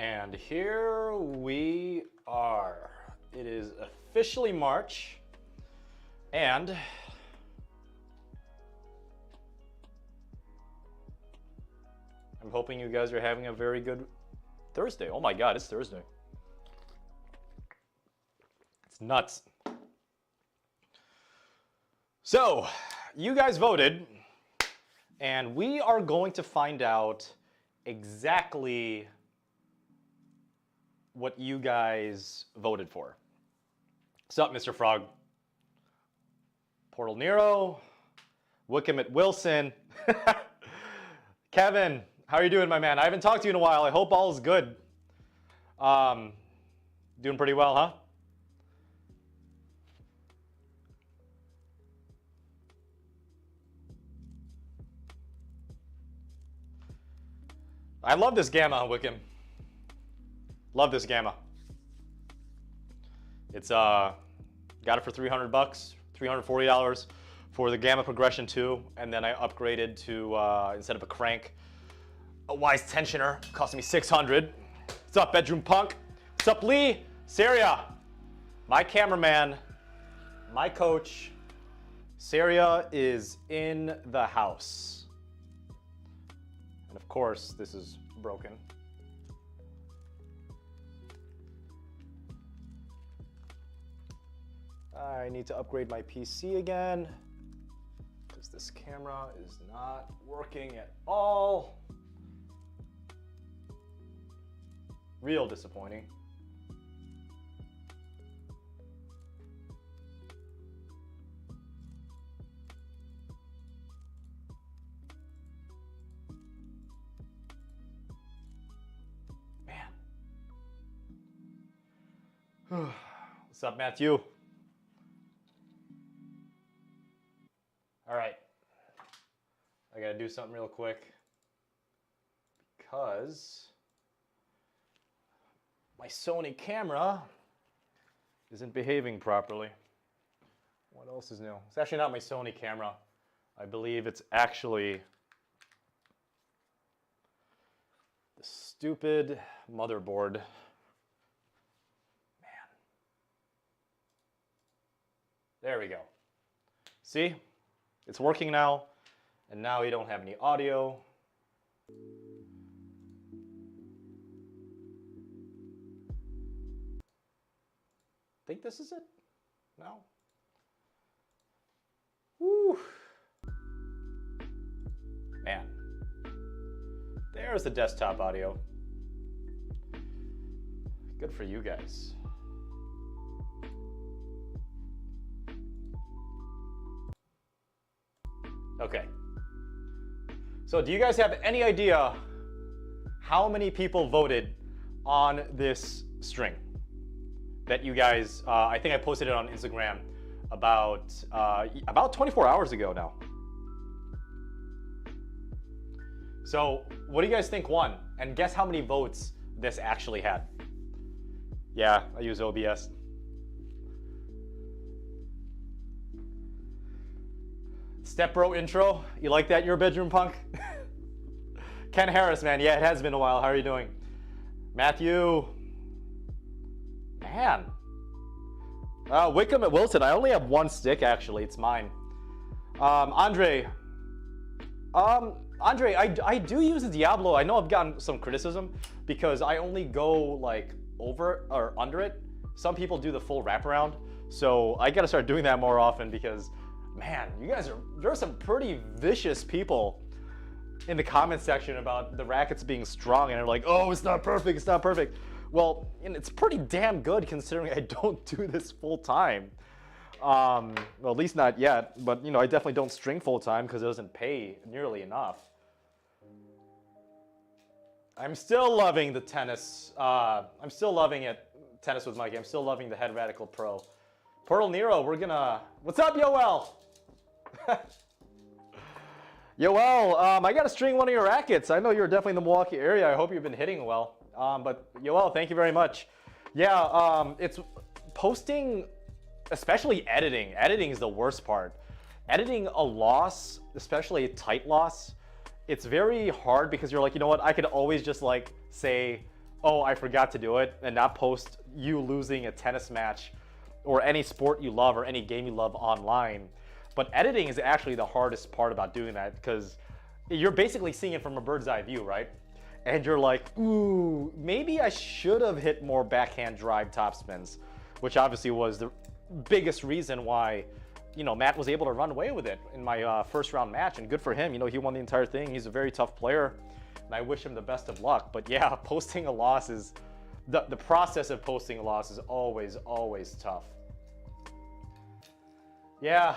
And here we are. It is officially March, and I'm hoping you guys are having a very good Thursday. Oh my God, it's Thursday. It's nuts. So, you guys voted, and we are going to find out exactly what you guys voted for. What's up, Mr. Frog? Portal Nero, Wickham at Wilson, Kevin, how are you doing, my man? I haven't talked to you in a while. I hope all is good. Doing pretty well, huh? I love this gamma, Wickham. Love this gamma. It's got it for $300, $340 for the gamma progression 2, and then I upgraded to instead of a crank, a wise tensioner, costing me $600. What's up, bedroom punk? What's up, Lee? Saria, my cameraman, my coach. Saria is in the house, and of course, this is broken. I need to upgrade my PC again because this camera is not working at all. Real disappointing. Man. What's up, Matthew? All right, I gotta do something real quick because my Sony camera isn't behaving properly. What else is new? It's actually not my Sony camera. I believe it's actually the stupid motherboard. Man. There we go. See? It's working now, and now you don't have any audio. Think this is it? No? Woo! Man. There's the desktop audio. Good for you guys. Okay. So do you guys have any idea how many people voted on this string that you guys, I think I posted it on Instagram about 24 hours ago now. So what do you guys think won? And guess how many votes this actually had? Yeah, I use OBS. Step Bro intro, you like that, your bedroom punk? Ken Harris, man, yeah, it has been a while. How are you doing? Matthew, man. Wickham at Wilson, I only have one stick actually, it's mine. Andre, I do use the Diablo. I know I've gotten some criticism because I only go like over or under it. Some people do the full wraparound, so I gotta start doing that more often because man, there are some pretty vicious people in the comment section about the rackets being strong, and they're like, oh, it's not perfect, it's not perfect. Well, and it's pretty damn good considering I don't do this full time. Well, at least not yet, but you know, I definitely don't string full time because it doesn't pay nearly enough. I'm still loving the tennis. I'm still loving it, tennis with Mikey. I'm still loving the Head Radical Pro. Portal Nero, what's up, Yoel? Yoel, I got to string one of your rackets. I know you're definitely in the Milwaukee area. I hope you've been hitting well. But Yoel, thank you very much. Yeah, it's posting, especially editing. Editing is the worst part. Editing a loss, especially a tight loss, it's very hard because you're like, you know what, I could always just like say oh, I forgot to do it, and not post you losing a tennis match or any sport you love or any game you love online. But editing is actually the hardest part about doing that, because you're basically seeing it from a bird's eye view, right? And you're like, ooh, maybe I should have hit more backhand drive topspins, which obviously was the biggest reason why, you know, Matt was able to run away with it in my first round match, and good for him. You know, he won the entire thing. He's a very tough player, and I wish him the best of luck. But yeah, posting a loss is, the process of posting a loss is always, always tough. Yeah.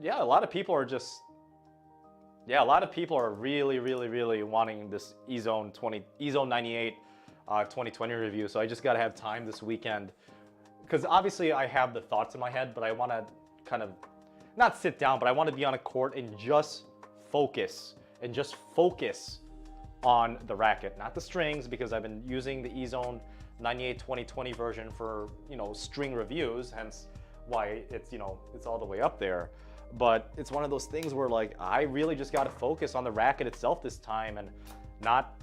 Yeah, a lot of people are just, yeah, a lot of people are really, really, really wanting this E-Zone 98 2020 review. So I just got to have time this weekend, because obviously I have the thoughts in my head, but I want to kind of not sit down, but I want to be on a court and just focus on the racket, not the strings, because I've been using the E-Zone 98 2020 version for, you know, string reviews, hence why it's, you know, it's all the way up there. But it's one of those things where, like, I really just got to focus on the racket itself this time, and not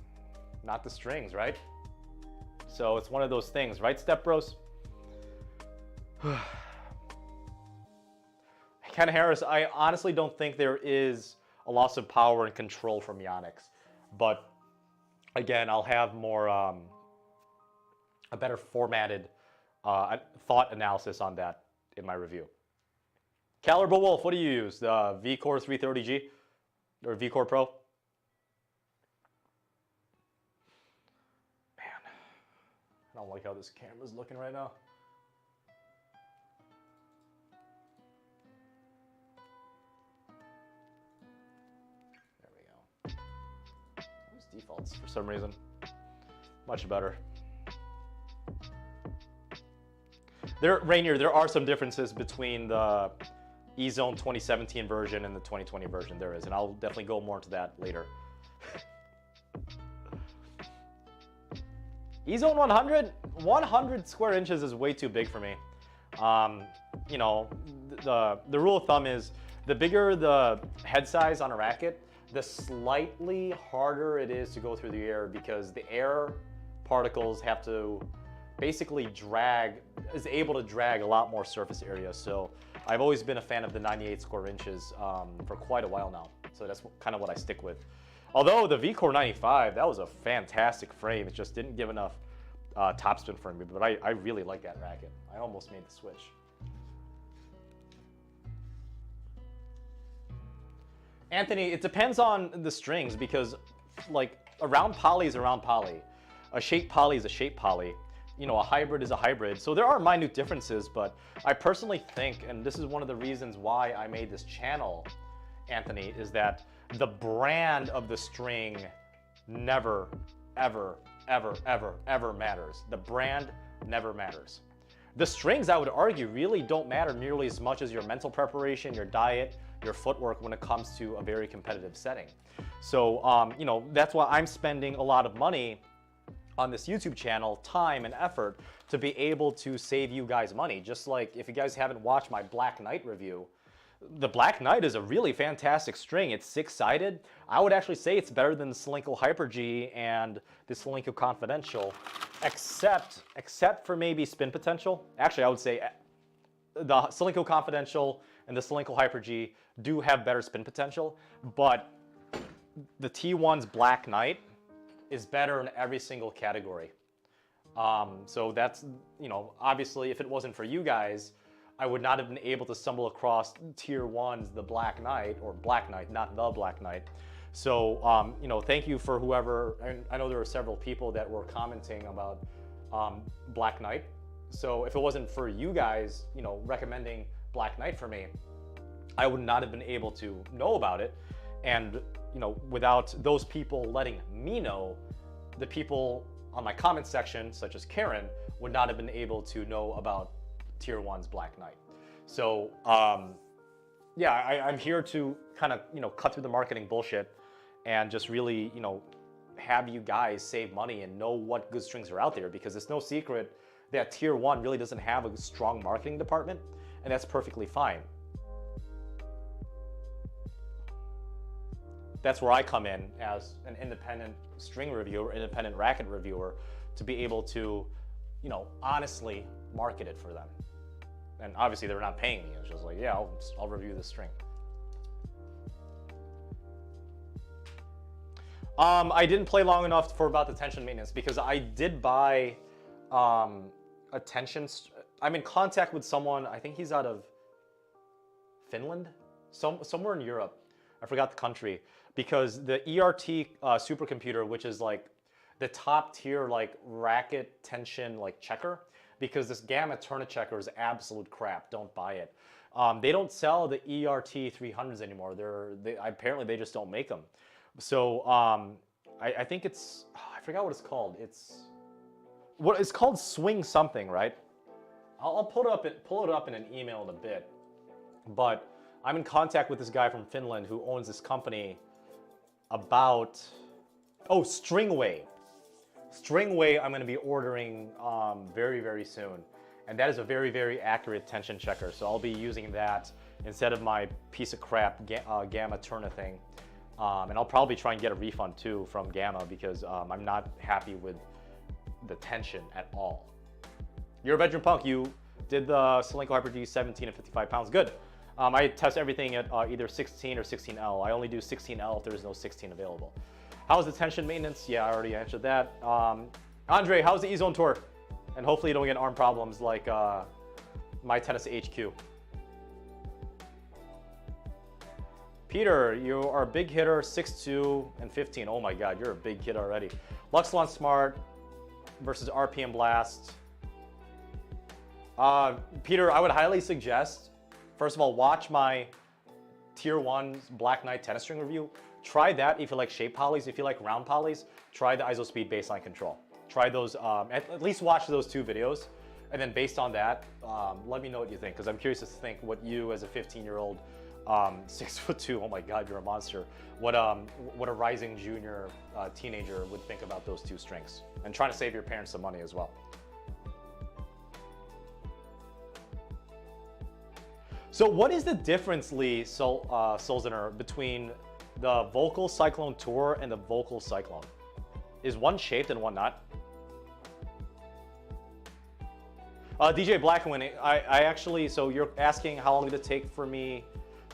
the strings, right? So it's one of those things, right, Step Bros? Ken Harris, I honestly don't think there is a loss of power and control from Yonex, but again, I'll have more a better formatted thought analysis on that in my review. Caliber Wolf, what do you use? The VCore 330G or VCore Pro? Man, I don't like how this camera's looking right now. There we go. Use defaults for some reason. Much better. Rainier, there are some differences between the E-Zone 2017 version and the 2020 version. There is, and I'll definitely go more into that later. E-Zone 100 square inches is way too big for me. You know, the rule of thumb is the bigger the head size on a racket, the slightly harder it is to go through the air, because the air particles have to basically is able to drag a lot more surface area. So I've always been a fan of the 98 square inches for quite a while now. So that's kind of what I stick with. Although the VCore 95, that was a fantastic frame. It just didn't give enough topspin for me, but I really like that racket. I almost made the switch. Anthony, it depends on the strings, because like a round poly is a round poly. A shape poly is a shape poly. You know, a hybrid is a hybrid. So there are minute differences, but I personally think, and this is one of the reasons why I made this channel, Anthony, is that the brand of the string never, ever, ever, ever, ever matters. The brand never matters. The strings, I would argue, really don't matter nearly as much as your mental preparation, your diet, your footwork when it comes to a very competitive setting. So, you know, that's why I'm spending a lot of money on this YouTube channel, time and effort, to be able to save you guys money. Just like if you guys haven't watched my Black Knight review, the Black Knight is a really fantastic string. It's 6-sided. I would actually say it's better than the Solinco Hyper G and the Solinco Confidential, except for maybe spin potential. Actually, I would say the Solinco Confidential and the Solinco Hyper G do have better spin potential, but the T1's Black Knight is better in every single category. So that's, you know, obviously if it wasn't for you guys, I would not have been able to stumble across Tier 1's the Black Knight, or Black Knight, not the Black Knight. So, you know, thank you for whoever, and I know there were several people that were commenting about Black Knight. So if it wasn't for you guys, you know, recommending Black Knight for me, I would not have been able to know about it. And, you know, without those people letting me know, the people on my comment section, such as Karen, would not have been able to know about Tier 1's Black Knight. So, yeah, I'm here to kind of, you know, cut through the marketing bullshit and just really, you know, have you guys save money and know what good strings are out there, because it's no secret that Tier 1 really doesn't have a strong marketing department, and that's perfectly fine. that's where I come in as an independent string reviewer, independent racket reviewer, to be able to, you know, honestly market it for them. And obviously they're not paying me. It's just like, yeah, I'll review this string. I didn't play long enough for about the tension maintenance because I did buy a tension. I'm in contact with someone, I think he's out of Finland, somewhere in Europe. I forgot the country, because the ERT supercomputer, which is like the top tier like racket tension like checker, because this Gamma Turner checker is absolute crap. Don't buy it. They don't sell the ERT 300s anymore. Apparently they just don't make them. So I think it's, I forgot what it's called. It's called Swing something, right? I'll pull it up in an email in a bit. But I'm in contact with this guy from Finland who owns this company about, Stringway. Stringway I'm going to be ordering very, very soon. And that is a very, very accurate tension checker. So I'll be using that instead of my piece of crap Gamma Turner thing. And I'll probably try and get a refund too from Gamma because I'm not happy with the tension at all. You're a veteran punk. You did the Solenko Hyper D 17 and 55 pounds. Good. I test everything at either 16 or 16L. I only do 16L if there's no 16 available. How's the tension maintenance? Yeah, I already answered that. Andre, how's the E-Zone tour? And hopefully you don't get arm problems like my tennis HQ. Peter, you are a big hitter, 6'2" and 15. Oh my God, you're a big kid already. Luxlon Smart versus RPM Blast. Peter, I would highly suggest, first of all, watch my Tier 1 Black Knight tennis string review. Try that if you like shape polys. If you like round polys, try the ISOSpeed baseline control. Try those, at least watch those 2 videos. And then based on that, let me know what you think, because I'm curious to think what you as a 15-year-old 6'2", oh my God, you're a monster. What a rising junior teenager would think about those 2 strings, and trying to save your parents some money as well. So what is the difference, Lee Solzener, between the Vocal Cyclone Tour and the Vocal Cyclone? Is one shaped and one not? DJ Blackwin, I actually, so you're asking how long did it take for me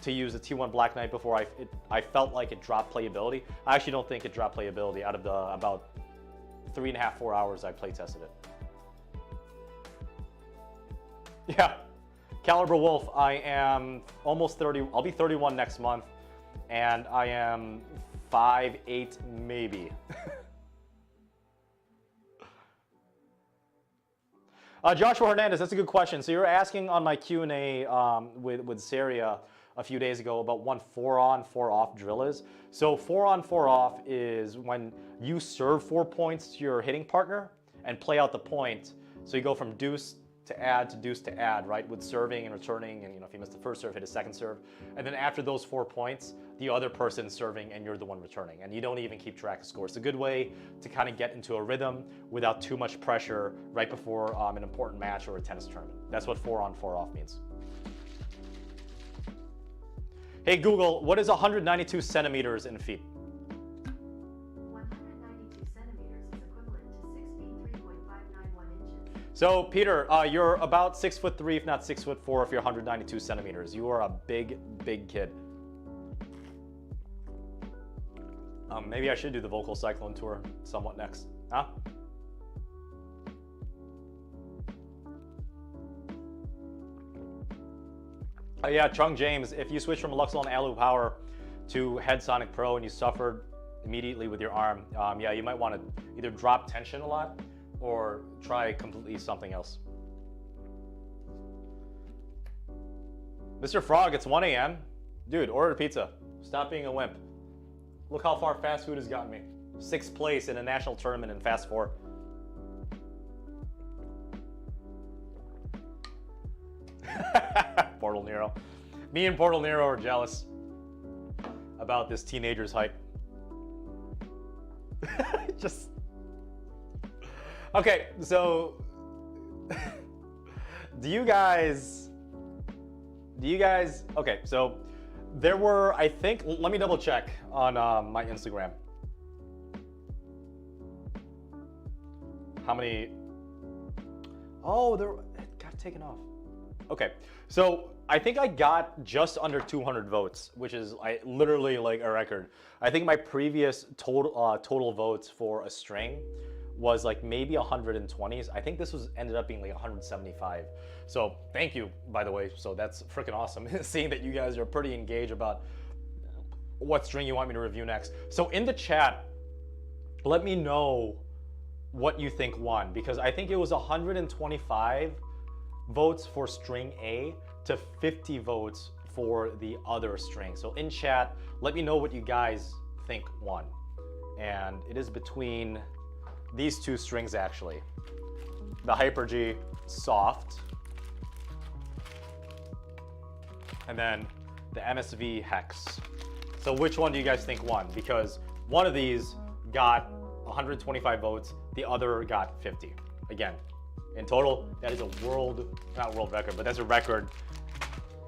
to use the T1 Black Knight before I felt like it dropped playability. I actually don't think it dropped playability out of the about 3.5, 4 hours I play tested it. Yeah, Caliber Wolf, I am almost 30, I'll be 31 next month, and I am 5'8" maybe. Joshua Hernandez, that's a good question. So you're asking on my Q&A with Saria a few days ago about what 4-on, 4-off drill is. So 4-on, 4-off is when you serve 4 points to your hitting partner and play out the point. So you go from deuce to add to deuce to add, right? With serving and returning, and if you miss the first serve, hit a second serve. And then after those 4 points, the other person's serving and you're the one returning. And you don't even keep track of scores. It's a good way to kind of get into a rhythm without too much pressure right before an important match or a tennis tournament. That's what 4-on, 4-off means. Hey Google, what is 192 centimeters in feet? 192 centimeters is equivalent to 6 feet 3.591 inches. So Peter, you're about 6'3", if not 6'4", if you're 192 centimeters. You are a big, big kid. Maybe I should do the Vocal Cyclone Tour somewhat next, huh? Yeah, Chung James, if you switch from Luxlon Alu Power to Head Sonic Pro and you suffered immediately with your arm, yeah, you might want to either drop tension a lot or try completely something else. Mr. Frog, it's 1 a.m. Dude, order pizza. Stop being a wimp. Look how far fast food has gotten me. 6th place in a national tournament in Fast 4. Portal Nero. Me and Portal Nero are jealous about this teenager's height. Just... Okay, so... do you guys... Okay, so There were, I think, let me double check on my Instagram. How many? Oh, it got taken off. Okay, so I think I got just under 200 votes, which is literally like a record. I think my previous total votes for a string was like maybe 120s. I think this ended up being like 175. So thank you, by the way. So that's freaking awesome. Seeing that you guys are pretty engaged about what string you want me to review next. So in the chat, let me know what you think won, because I think it was 125 votes for string A to 50 votes for the other string. So in chat, let me know what you guys think won. And it is between these two strings actually. The Hyper-G soft, and then the MSV hex. So which one do you guys think won? Because one of these got 125 votes, the other got 50. Again, in total, that is a not world record, but that's a record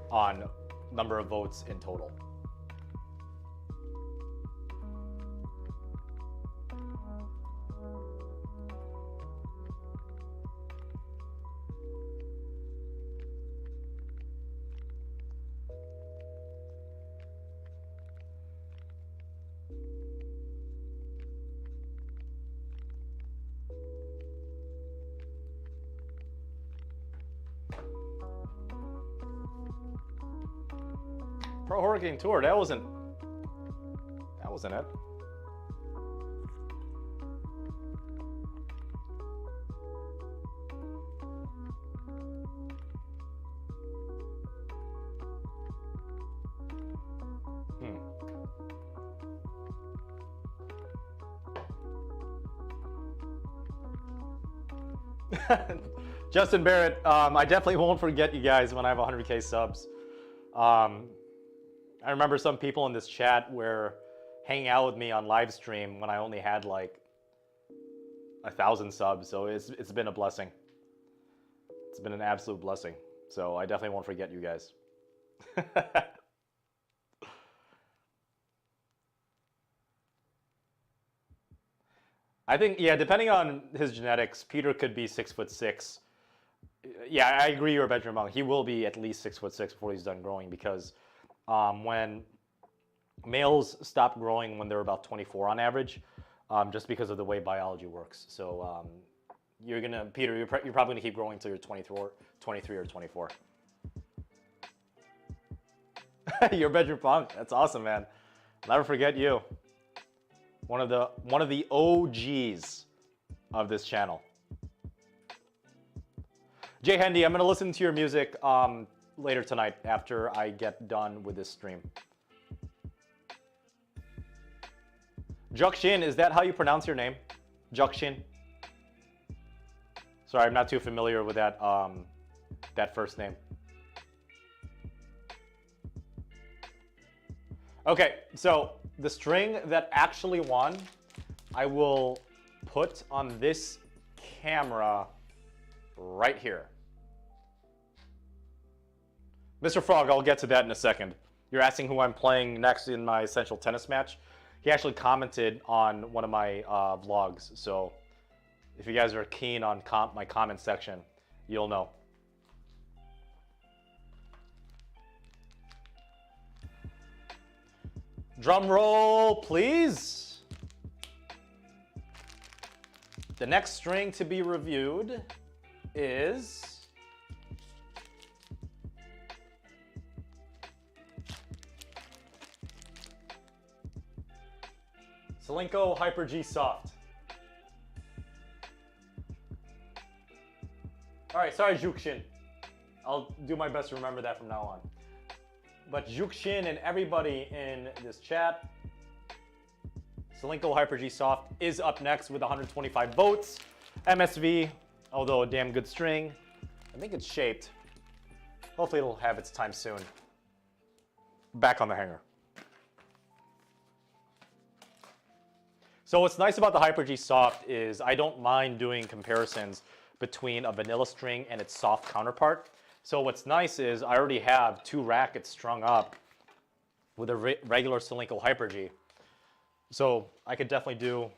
on number of votes in total. Pro Hurricane Tour, that wasn't it. Justin Barrett, I definitely won't forget you guys when I have 100K subs. I remember some people in this chat were hanging out with me on live stream when I only had like 1,000 subs, so it's been a blessing. It's been an absolute blessing. So I definitely won't forget you guys. I think, yeah, depending on his genetics, Peter could be 6'6". Yeah, I agree, you're a Benjamin Monk. He will be at least 6'6" before he's done growing, because when males stop growing when they're about 24 on average, just because of the way biology works. So Peter, you're probably gonna keep growing until you're 23 or 24. You're Benjamin Punk. That's awesome, man. Never forget you. One of the OGs of this channel. Jay Hendy, I'm gonna listen to your music later tonight after I get done with this stream. Jukshin, is that how you pronounce your name? Jukshin? Sorry, I'm not too familiar with that that first name. Okay, so the string that actually won, I will put on this camera right here. Mr. Frog, I'll get to that in a second. You're asking who I'm playing next in my Essential Tennis match. He actually commented on one of my vlogs, so if you guys are keen on my comment section, you'll know. Drum roll, please. The next string to be reviewed is Selenko Hyper-G Soft. All right, sorry, Jukshin. I'll do my best to remember that from now on. But Jukshin and everybody in this chat, Selenko Hyper-G Soft is up next with 125 votes. MSV, although a damn good string. I think it's shaped. Hopefully it'll have its time soon. Back on the hanger. So what's nice about the Hyper-G Soft is I don't mind doing comparisons between a vanilla string and its soft counterpart. So what's nice is I already have two rackets strung up with a regular Solinco Hyper G. So I could definitely do a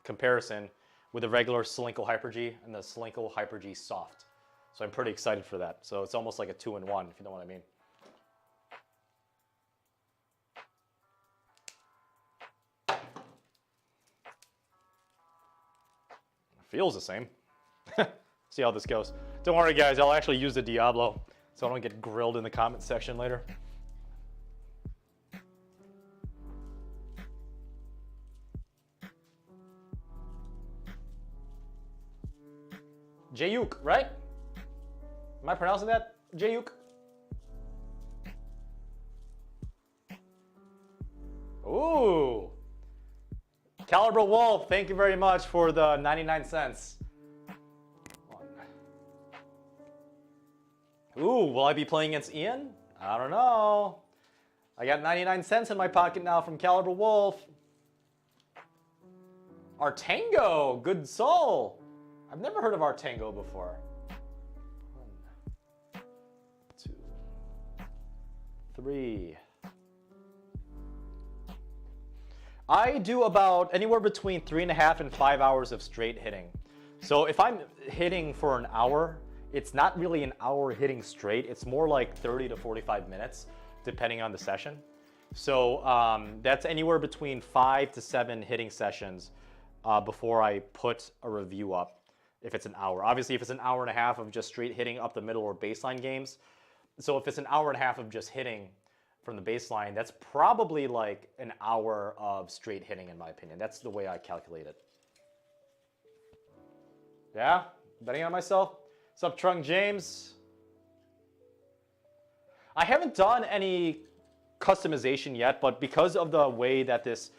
comparison with the regular Solinco Hyper G and the Solinco Hyper G Soft. So I'm pretty excited for that. So it's almost like a 2-in-1, if you know what I mean. Feels the same. See how this goes. Don't worry, guys. I'll actually use the Diablo so I don't get grilled in the comment section later. Jayuk, right? Am I pronouncing that? Jayuk? Ooh. Caliber Wolf, thank you very much for the 99 cents. Ooh, will I be playing against Ian? I don't know. I got 99 cents in my pocket now from Caliber Wolf. Artango, good soul. I've never heard of Artango before. 1, 2, 3. I do about anywhere between 3.5 and 5 hours of straight hitting. So if I'm hitting for an hour, it's not really an hour hitting straight. It's more like 30 to 45 minutes, depending on the session. So that's anywhere between 5 to 7 hitting sessions before I put a review up, if it's an hour. Obviously, if it's an hour and a half of just straight hitting up the middle or baseline games. So if it's an hour and a half of just hitting from the baseline, that's probably like an hour of straight hitting in my opinion. That's the way I calculate it. Yeah, betting on myself. What's up, Trunk James? I haven't done any customization yet, but because of the way that this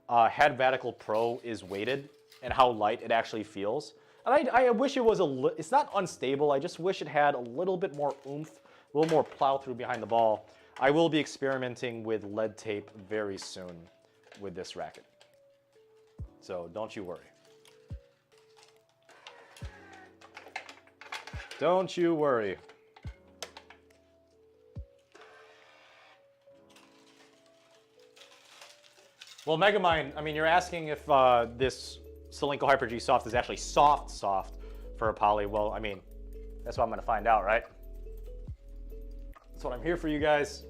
Head Radical Pro is weighted and how light it actually feels, and I wish it was it's not unstable, I just wish it had a little bit more oomph, a little more plow through behind the ball. I will be experimenting with lead tape very soon with this racket. So don't you worry. Don't you worry. Well, Megamind, I mean, you're asking if this Solinco Hyper G Soft is actually soft for a poly. Well, I mean, that's what I'm going to find out, right? That's what I'm here for, you guys.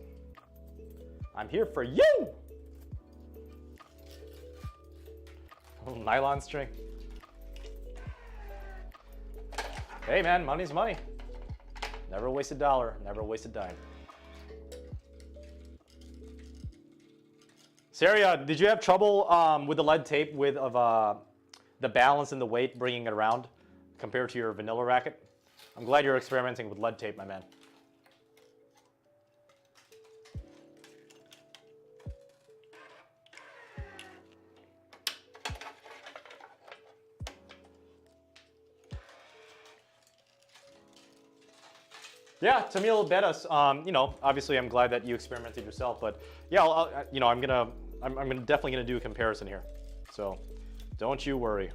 I'm here for you! Little nylon string. Hey man, money's money. Never waste a dollar, never waste a dime. Saria, did you have trouble with the lead tape with the balance and the weight bringing it around compared to your vanilla racket? I'm glad you're experimenting with lead tape, my man. Yeah, Tamil Bettas. You know, obviously, I'm glad that you experimented yourself, but yeah, you know, I'm definitely gonna do a comparison here. So, don't you worry.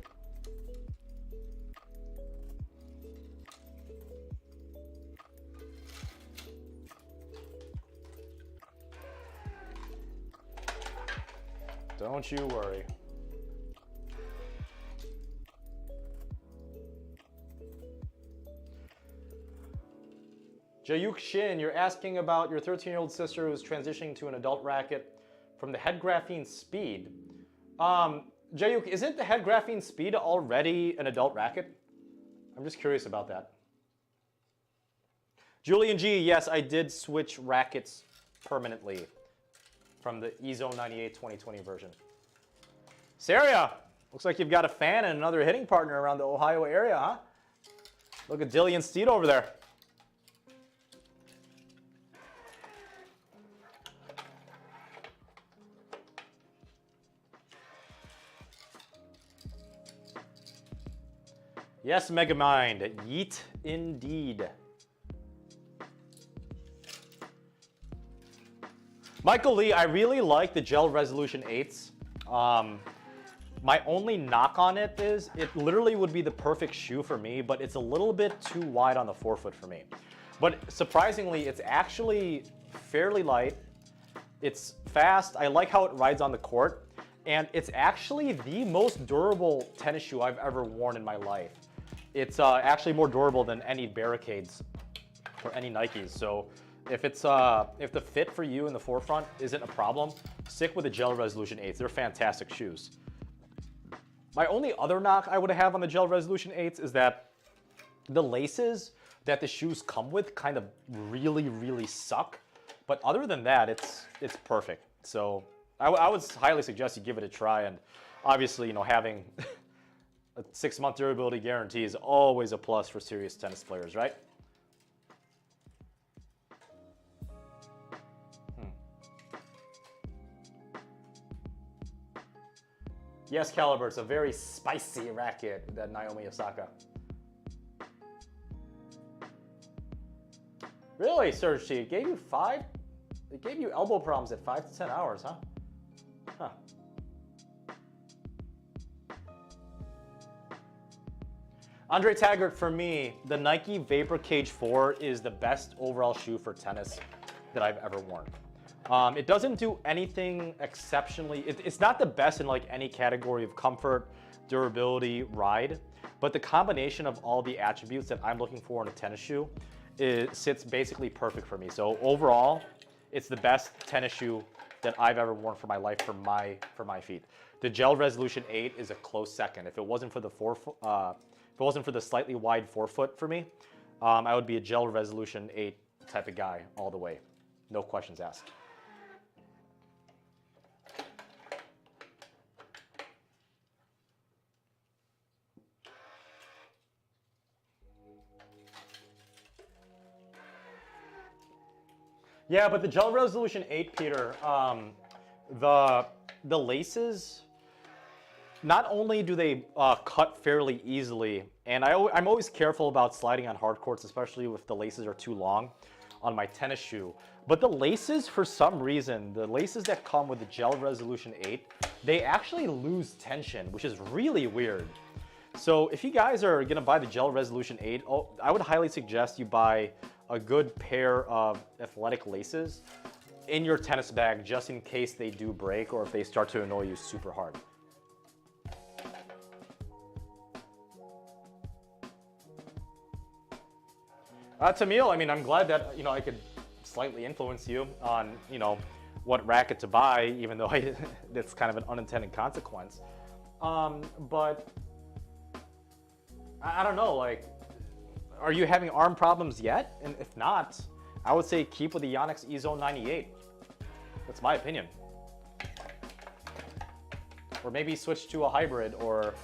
Don't you worry. Jayuk Shin, you're asking about your 13-year-old sister who's transitioning to an adult racket from the Head Graphene Speed. Jayuk, isn't the Head Graphene Speed already an adult racket? I'm just curious about that. Julian G, yes, I did switch rackets permanently from the EZone 98 2020 version. Saria, looks like you've got a fan and another hitting partner around the Ohio area, huh? Look at Dillian Steed over there. Yes, Megamind, yeet indeed. Michael Lee, I really like the Gel Resolution 8s. My only knock on it is it literally would be the perfect shoe for me, but it's a little bit too wide on the forefoot for me. But surprisingly, it's actually fairly light. It's fast. I like how it rides on the court. And it's actually the most durable tennis shoe I've ever worn in my life. It's actually more durable than any Barricades or any Nikes. So if the fit for you in the forefront isn't a problem, stick with the Gel Resolution 8s. They're fantastic shoes. My only other knock I would have on the Gel Resolution 8s is that the laces that the shoes come with kind of really, really suck. But other than that, it's perfect. So I would highly suggest you give it a try. And obviously, you know, having a 6-month durability guarantee is always a plus for serious tennis players, right? Yes, Caliber, it's a very spicy racket, that Naomi Osaka. Really, Surge T? It gave you 5? It gave you elbow problems at 5 to 10 hours, huh? Huh. Andre Taggart, for me, the Nike Vapor Cage 4 is the best overall shoe for tennis that I've ever worn. It doesn't do anything exceptionally. It's not the best in like any category of comfort, durability, ride, but the combination of all the attributes that I'm looking for in a tennis shoe, it sits basically perfect for me. So overall, it's the best tennis shoe that I've ever worn for my life for my feet. The Gel Resolution 8 is a close second. If it wasn't for the slightly wide forefoot for me, I would be a Gel Resolution 8 type of guy all the way. No questions asked. Yeah, but the Gel Resolution 8, Peter, the laces, not only do they cut fairly easily, and I'm always careful about sliding on hard courts, especially if the laces are too long on my tennis shoe, but the laces, for some reason, the laces that come with the Gel Resolution 8, they actually lose tension, which is really weird. So if you guys are gonna buy the Gel Resolution 8, I would highly suggest you buy a good pair of athletic laces in your tennis bag just in case they do break or if they start to annoy you super hard. Tamil, I mean, I'm glad that, you know, I could slightly influence you on, you know, what racket to buy, even though it's kind of an unintended consequence. But I don't know, like, are you having arm problems yet? And if not, I would say keep with the Yonex E-Zone 98. That's my opinion. Or maybe switch to a hybrid or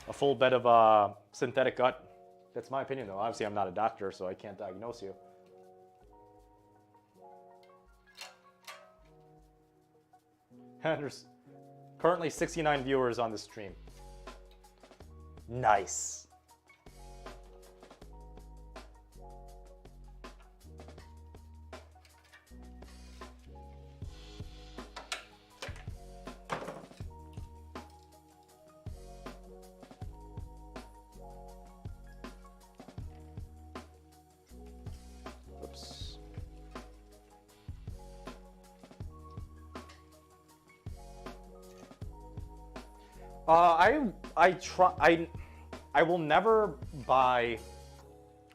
a full bed of synthetic gut. That's my opinion, though. Obviously, I'm not a doctor, so I can't diagnose you. There's currently 69 viewers on the stream. Nice. Oops. I will never buy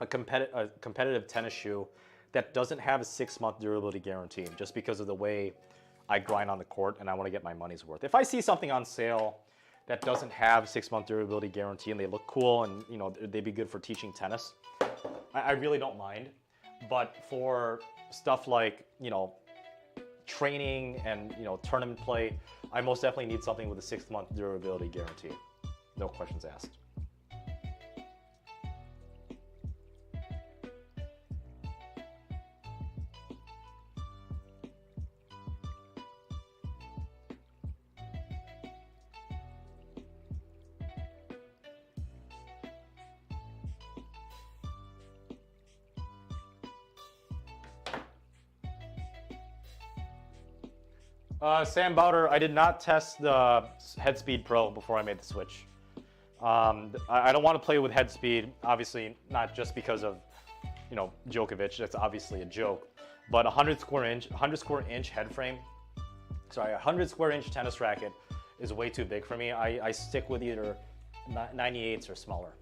a competitive tennis shoe that doesn't have a 6-month durability guarantee, just because of the way I grind on the court and I want to get my money's worth. If I see something on sale that doesn't have 6-month durability guarantee and they look cool and, you know, they'd be good for teaching tennis, I really don't mind. But for stuff like, you know, training and, you know, tournament play, I most definitely need something with a 6-month durability guarantee. No questions asked. Sam Bowder, I did not test the Headspeed Pro before I made the switch. I don't want to play with Headspeed, obviously not just because of, you know, Djokovic. That's obviously a joke, but 100 square inch head frame sorry, a 100 square inch tennis racket is way too big for me. I stick with either 98s or smaller.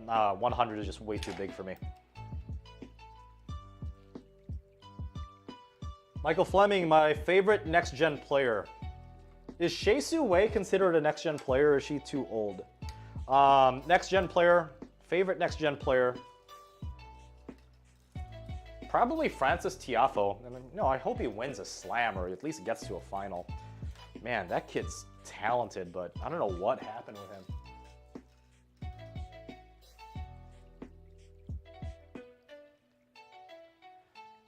100 is just way too big for me. Michael Fleming, my favorite next-gen player. Is Shea Su Wei considered a next-gen player, or is she too old? Next-gen player, favorite next-gen player. Probably Francis Tiafoe. I mean, no, I hope he wins a slam or at least gets to a final. Man, that kid's talented, but I don't know what happened with him.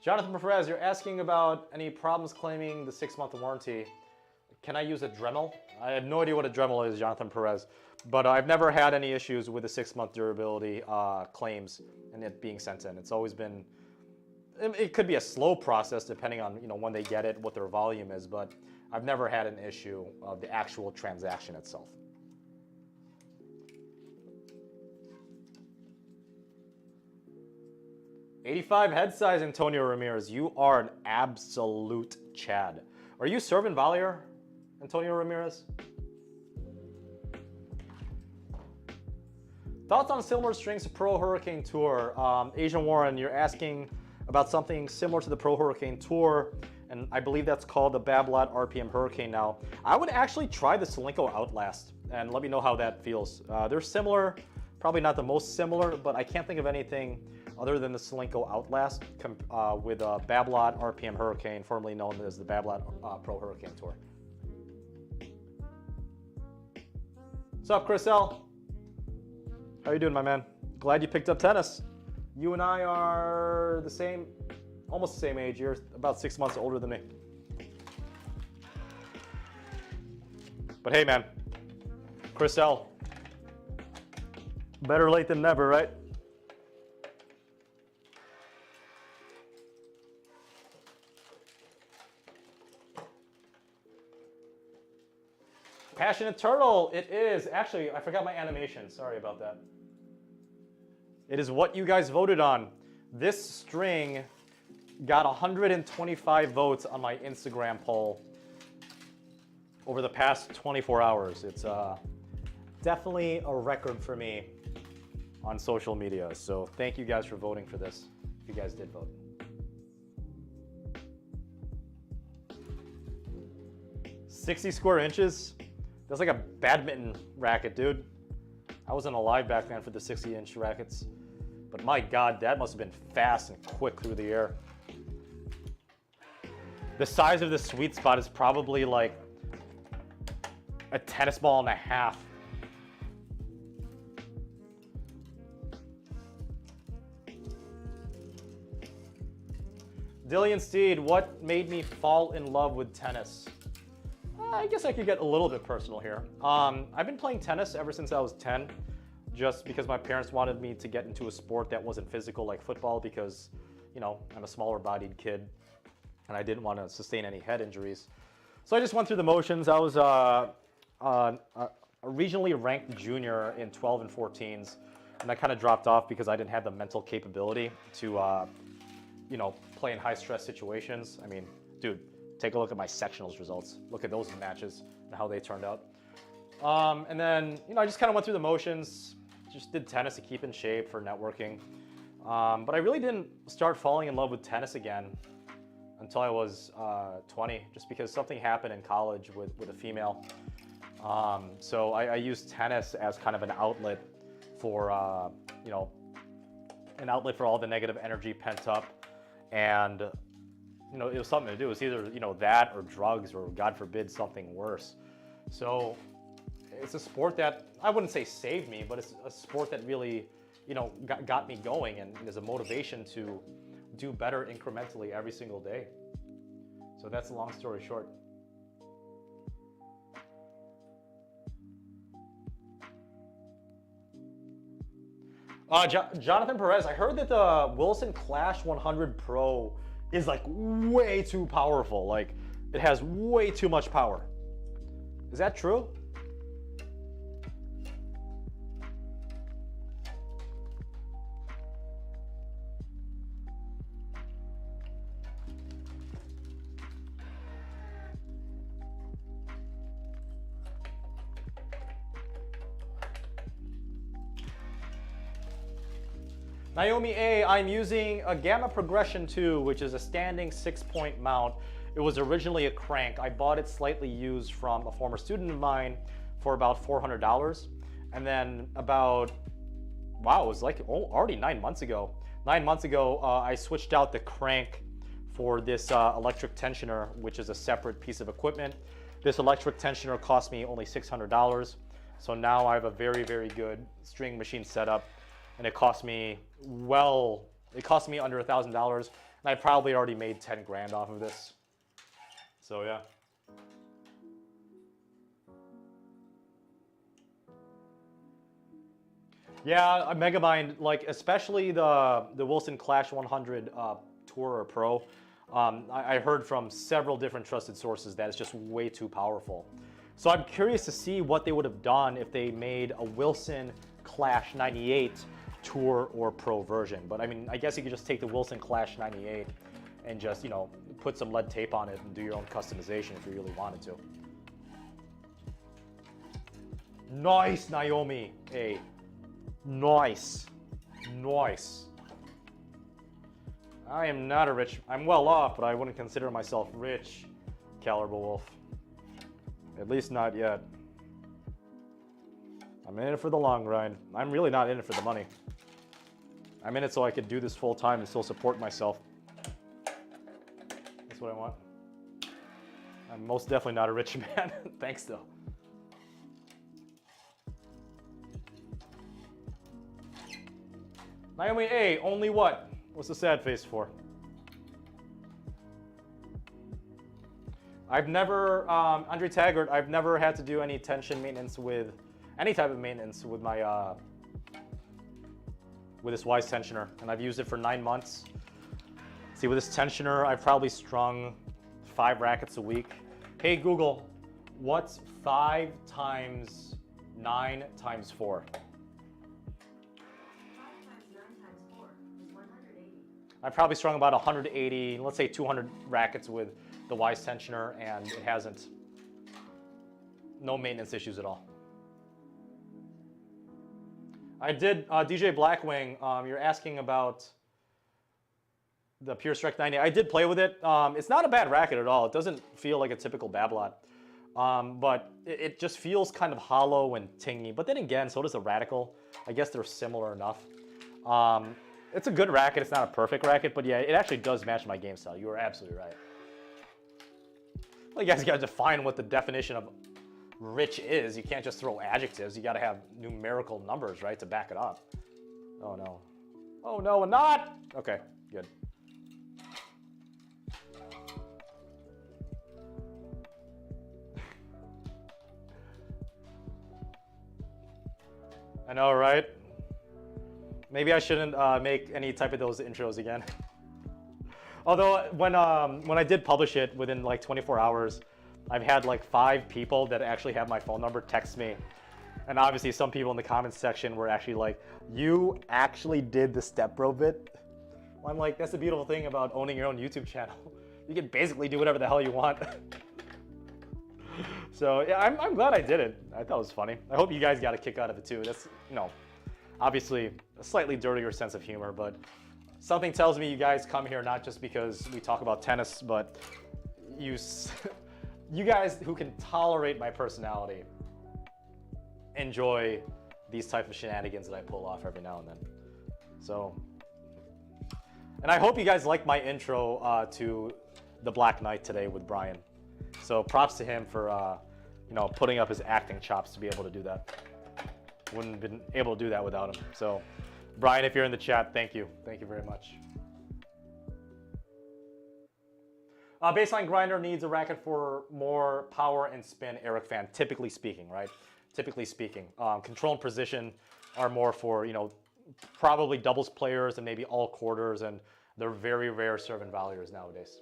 Jonathan Perez, you're asking about any problems claiming the 6-month warranty. Can I use a Dremel? I have no idea what a Dremel is, Jonathan Perez, but I've never had any issues with the 6-month durability claims and it being sent in. It's always been, it could be a slow process depending on when they get it, what their volume is, but I've never had an issue of the actual transaction itself. $85 head size, Antonio Ramirez. You are an absolute Chad. Are you serving Valier, Antonio Ramirez? Thoughts on similar strings to Pro Hurricane Tour? Asian Warren, you're asking about something similar to the Pro Hurricane Tour, and I believe that's called the Babolat RPM Hurricane now. I would actually try the Solinco Outlast and let me know how that feels. They're similar, probably not the most similar, but I can't think of anything other than the Solinco Outlast with Babolat RPM Hurricane, formerly known as the Babolat Pro Hurricane Tour. What's up, Chris L? How you doing, my man? Glad you picked up tennis. You and I are the same, almost the same age. You're about 6 months older than me. But hey, man, Chris L. Better late than never, right? Passionate Turtle, it is. Actually, I forgot my animation. Sorry about that. It is what you guys voted on. This string got 125 votes on my Instagram poll over the past 24 hours. It's definitely a record for me on social media. So thank you guys for voting for this, if you guys did vote. $60 square inches. That's like a badminton racket, dude. I wasn't alive back then for the 60-inch rackets. But my God, that must have been fast and quick through the air. The size of the sweet spot is probably like a tennis ball and a half. Dillian Steed, what made me fall in love with tennis? I guess I could get a little bit personal here. I've been playing tennis ever since I was 10, just because my parents wanted me to get into a sport that wasn't physical like football because, I'm a smaller bodied kid and I didn't want to sustain any head injuries. So I just went through the motions. I was a regionally ranked junior in 12 and 14s, and I kind of dropped off because I didn't have the mental capability to, play in high stress situations. I mean, dude, take a look at my sectionals results. Look at those matches and how they turned out. And then, I just kind of went through the motions, just did tennis to keep in shape for networking. But I really didn't start falling in love with tennis again until I was 20, just because something happened in college with a female. So I used tennis as kind of an outlet for, an outlet for all the negative energy pent up. And it was something to do. It was either, that or drugs or, God forbid, something worse. So it's a sport that I wouldn't say saved me, but it's a sport that really, got me going and is a motivation to do better incrementally every single day. So that's a long story short. Jonathan Perez, I heard that the Wilson Clash 100 Pro is like way too powerful. Like it has way too much power. Is that true? Naomi A, I'm using a Gamma Progression 2, which is a standing 6-point mount. It was originally a crank. I bought it slightly used from a former student of mine for about $400. And then about, wow, it was like already 9 months ago. 9 months ago, I switched out the crank for this electric tensioner, which is a separate piece of equipment. This electric tensioner cost me only $600. So now I have a very, very good string machine setup. And it cost me under $1,000. And I probably already made 10 grand off of this. So yeah. Yeah, a Megamind, like especially the Wilson Clash 100 Tour or Pro. I heard from several different trusted sources that it's just way too powerful. So I'm curious to see what they would have done if they made a Wilson Clash 98 Tour or Pro version. But I mean, I guess you could just take the Wilson Clash 98 and just, you know, put some lead tape on it and do your own customization if you really wanted to. Nice, Naomi. Hey, nice, nice. I am not a rich, I'm well off, but I wouldn't consider myself rich, Caliber Wolf. At least not yet. I'm in it for the long grind. I'm really not in it for the money. I'm in it so I could do this full time and still support myself. That's what I want. I'm most definitely not a rich man. Thanks though. Naomi A, only what? What's the sad face for? I've never, Andre Taggart, I've never had to do any tension maintenance with, any type of maintenance with my, with this Wise tensioner. And I've used it for 9 months. See, with this tensioner, I've probably strung 5 rackets a week. Hey Google, what's 5 times 9 times 4? 5 times 9 times 4 is 180. I've probably strung about 180, let's say 200 rackets with the Wise tensioner, and it hasn't, no maintenance issues at all. I did, DJ Blackwing, you're asking about the Pure Strike 90. I did play with it. It's not a bad racket at all. It doesn't feel like a typical Babolat. But it just feels kind of hollow and tingy. But then again, so does the Radical. I guess they're similar enough. It's a good racket. It's not a perfect racket, but yeah, it actually does match my game style. You are absolutely right. Well, you guys got to define what the definition of rich is. You can't just throw adjectives. You got to have numerical numbers, right, to back it up. Oh no. Oh no, and not. Okay, good. I know, right? Maybe I shouldn't make any type of those intros again. Although when I did publish it within like 24 hours, I've had like 5 people that actually have my phone number text me. And obviously some people in the comments section were actually like, you actually did the Step Bro bit? Well, I'm like, that's the beautiful thing about owning your own YouTube channel. You can basically do whatever the hell you want. So yeah, I'm glad I did it. I thought it was funny. I hope you guys got a kick out of it too. That's, you know, obviously a slightly dirtier sense of humor, but something tells me you guys come here not just because we talk about tennis, but you guys who can tolerate my personality enjoy these type of shenanigans that I pull off every now and then. So, and I hope you guys like my intro to the Black Knight today with Brian. So props to him for you know, putting up his acting chops to be able to do that. Wouldn't have been able to do that without him. So Brian, if you're in the chat, thank you. Thank you very much. Baseline grinder needs a racket for more power and spin, Eric Fan, typically speaking, right? Typically speaking. Control and position are more for, you know, probably doubles players and maybe all quarters, and they're very rare serve and volleyers nowadays.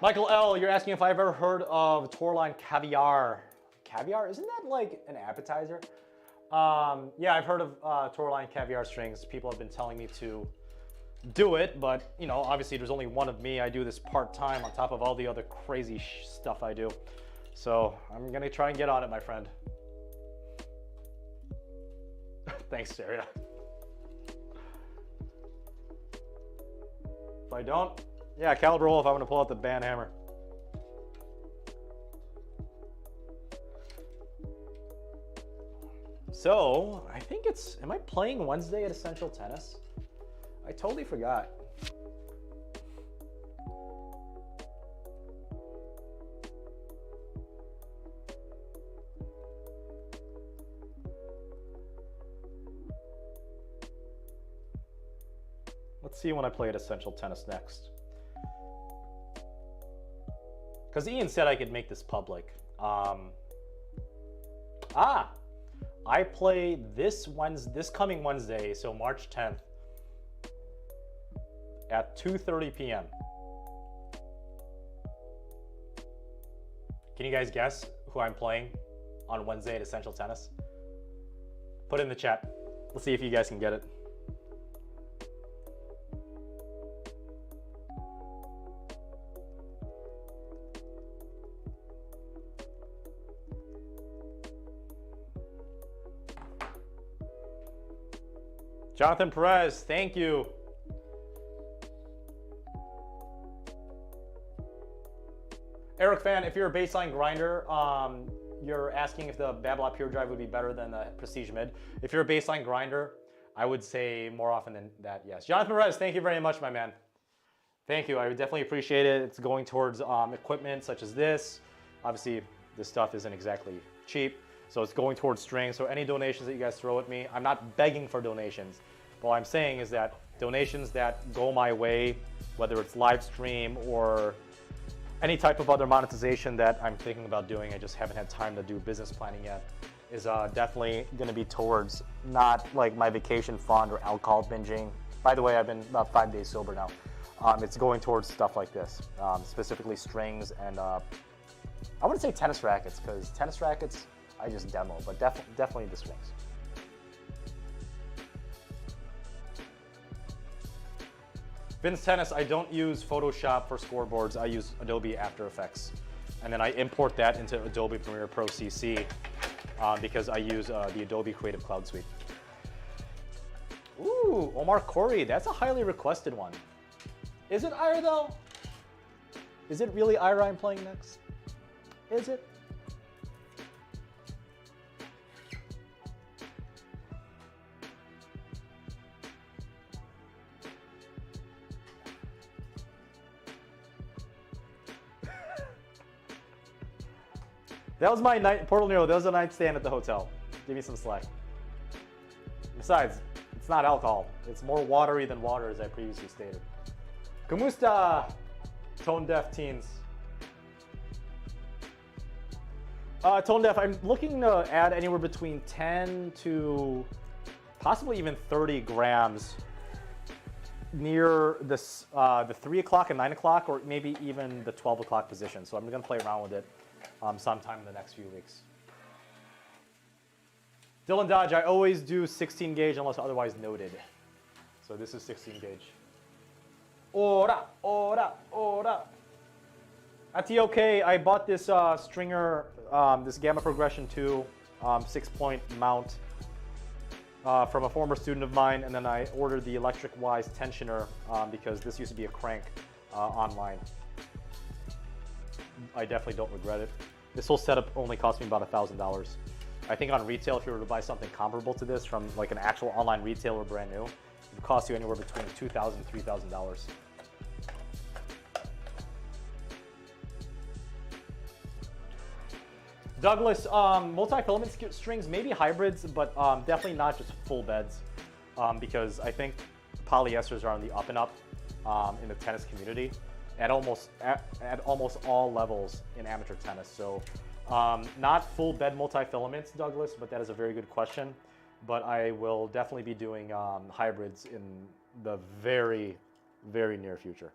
Michael L., you're asking if I've ever heard of Tourline Caviar. Caviar? Isn't that like an appetizer? Yeah, I've heard of Tourline caviar strings. People have been telling me to do it, but you know, obviously there's only one of me. I do this part-time on top of all the other crazy stuff I do. So I'm gonna try and get on it, my friend. Thanks, Sarah. If I don't, yeah, caliber roll if I'm gonna pull out the band hammer. So, I think it's, am I playing Wednesday at Essential Tennis? I totally forgot. Let's see when I play at Essential Tennis next. Because Ian said I could make this public. I play this coming Wednesday, so March 10th, at 2:30 p.m. Can you guys guess who I'm playing on Wednesday at Essential Tennis? Put it in the chat. Let's see if you guys can get it. Jonathan Perez, thank you. Eric Fan, if you're a baseline grinder, you're asking if the Babolat Pure Drive would be better than the Prestige Mid. If you're a baseline grinder, I would say more often than that, yes. Jonathan Perez, thank you very much, my man. Thank you, I would definitely appreciate it. It's going towards equipment such as this. Obviously, this stuff isn't exactly cheap, so it's going towards strings. So any donations that you guys throw at me, I'm not begging for donations. What I'm saying is that donations that go my way, whether it's live stream or any type of other monetization that I'm thinking about doing, I just haven't had time to do business planning yet, is definitely gonna be towards not like my vacation fund or alcohol binging. By the way, I've been about 5 days sober now. It's going towards stuff like this, specifically strings and I wouldn't say tennis rackets, because tennis rackets I just demo, but definitely the strings. Vince Tennis, I don't use Photoshop for scoreboards. I use Adobe After Effects. And then I import that into Adobe Premiere Pro CC because I use the Adobe Creative Cloud Suite. Ooh, Omar Corey, that's a highly requested one. Is it Ira though? Is it really Ira I'm playing next? Is it? That was my night, Portal Nero, that was a nightstand at the hotel. Give me some slack. Besides, it's not alcohol. It's more watery than water, as I previously stated. Kumusta, tone deaf teens. Tone deaf, I'm looking to add anywhere between 10 to possibly even 30 grams near this, the 3 o'clock and 9 o'clock, or maybe even the 12 o'clock position. So I'm gonna play around with it sometime in the next few weeks. Dylan Dodge, I always do 16 gauge unless otherwise noted. So this is 16 gauge. Ora, ora, ora. At the OK, I bought this stringer, this Gamma Progression 2 6-point mount from a former student of mine, and then I ordered the Electric Wise tensioner because this used to be a crank online. I definitely don't regret it. This whole setup only cost me about $1,000. I think on retail, if you were to buy something comparable to this from like an actual online retailer brand new, it would cost you anywhere between $2,000 and $3,000. Douglas, multi-filament strings, maybe hybrids, but definitely not just full beds, because I think polyesters are on the up and up in the tennis community at almost all levels in amateur tennis. So not full bed multi-filaments, Douglas, but that is a very good question. But I will definitely be doing hybrids in the very, very near future.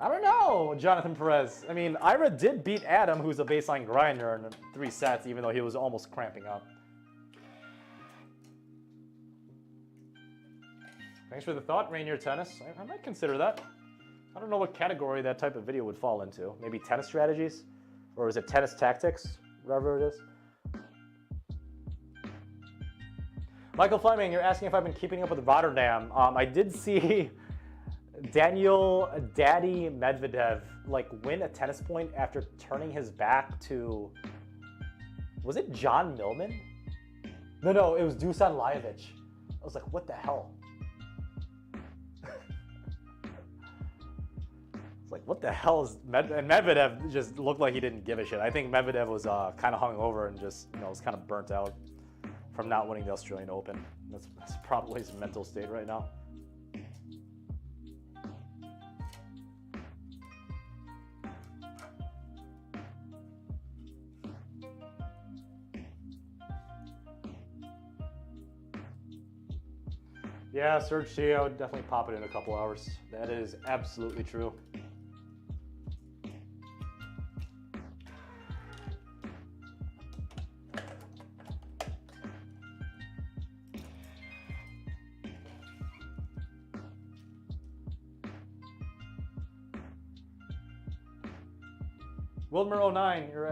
I don't know, Jonathan Perez. I mean, Ira did beat Adam, who's a baseline grinder, in 3 sets, even though he was almost cramping up. Thanks for the thought, Rainier Tennis. I might consider that. I don't know what category that type of video would fall into. Maybe tennis strategies? Or is it tennis tactics? Whatever it is. Michael Fleming, you're asking if I've been keeping up with Rotterdam. I did see Daniel Daddy Medvedev like win a tennis point after turning his back to, was it John Millman? No, it was Dusan Lajovic. I was like, what the hell? It's like, what the hell is and Medvedev just looked like he didn't give a shit. I think Medvedev was kind of hungover and just, was kind of burnt out from not winning the Australian Open. That's probably his mental state right now. Yeah, Serge T, I would definitely pop it in a couple hours. That is absolutely true. Wilmer09, you're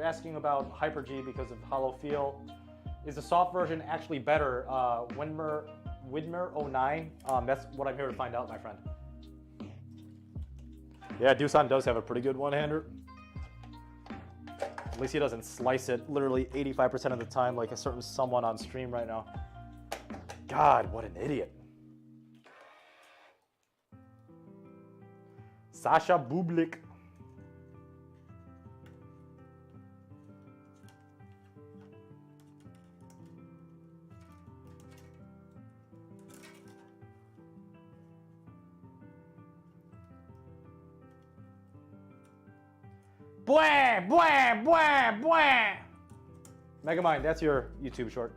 asking about Hyper G because of Hollow Feel. Is the soft version actually better? Widmer09, that's what I'm here to find out, my friend. Yeah, Dusan does have a pretty good one-hander. At least he doesn't slice it literally 85% of the time like a certain someone on stream right now. God, what an idiot. Sasha Bublik. Bwah, bwah, bwah, bwah. Megamind, that's your YouTube short.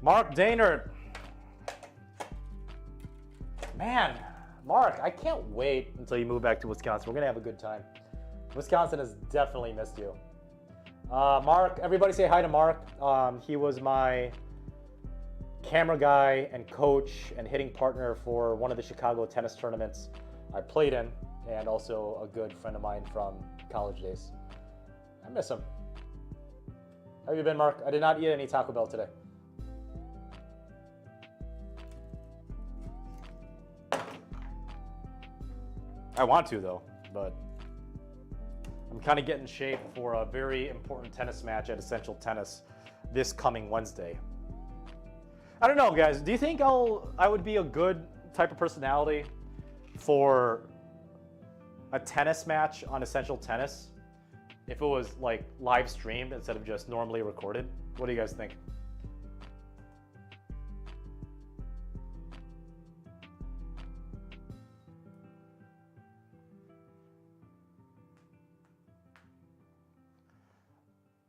Mark Daynard. Man, Mark, I can't wait until you move back to Wisconsin. We're going to have a good time. Wisconsin has definitely missed you. Mark, everybody say hi to Mark. He was my camera guy and coach and hitting partner for one of the Chicago tennis tournaments I played in, and also a good friend of mine from college days. I miss him. How have you been, Mark? I did not eat any Taco Bell today. I want to, though, but I'm kind of getting in shape for a very important tennis match at Essential Tennis this coming Wednesday. I don't know, guys. Do you think I would be a good type of personality for a tennis match on Essential Tennis if it was like live streamed instead of just normally recorded? What do you guys think?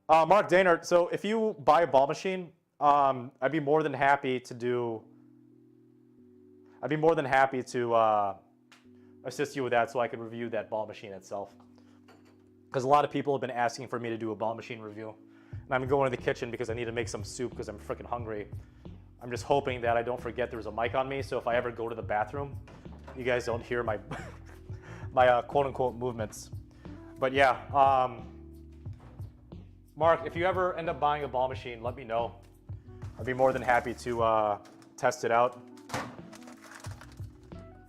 Mark Daynard, so if you buy a ball machine, I'd be more than happy to assist you with that so I could review that ball machine itself. Because a lot of people have been asking for me to do a ball machine review. And I'm going to the kitchen because I need to make some soup because I'm freaking hungry. I'm just hoping that I don't forget there's a mic on me, so if I ever go to the bathroom, you guys don't hear my, my quote-unquote movements. But yeah, Mark, if you ever end up buying a ball machine, let me know. I'd be more than happy to test it out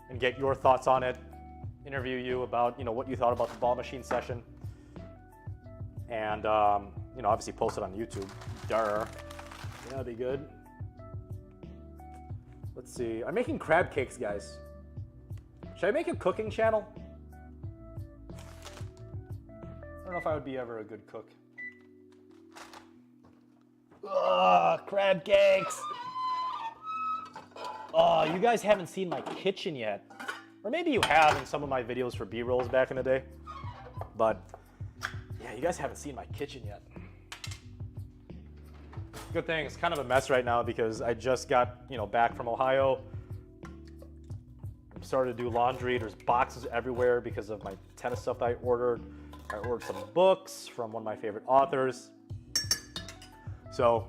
and get your thoughts on it, interview you about what you thought about the ball machine session, and obviously post it on YouTube. Duh. That'd be good. Let's see. I'm making crab cakes, guys. Should I make a cooking channel? I don't know if I would be ever a good cook. Ugh, crab cakes. Oh, you guys haven't seen my kitchen yet. Or maybe you have in some of my videos for B-rolls back in the day. But yeah, you guys haven't seen my kitchen yet. Good thing it's kind of a mess right now because I just got, you know, back from Ohio. Started to do laundry. There's boxes everywhere because of my tennis stuff that I ordered. I ordered some books from one of my favorite authors. So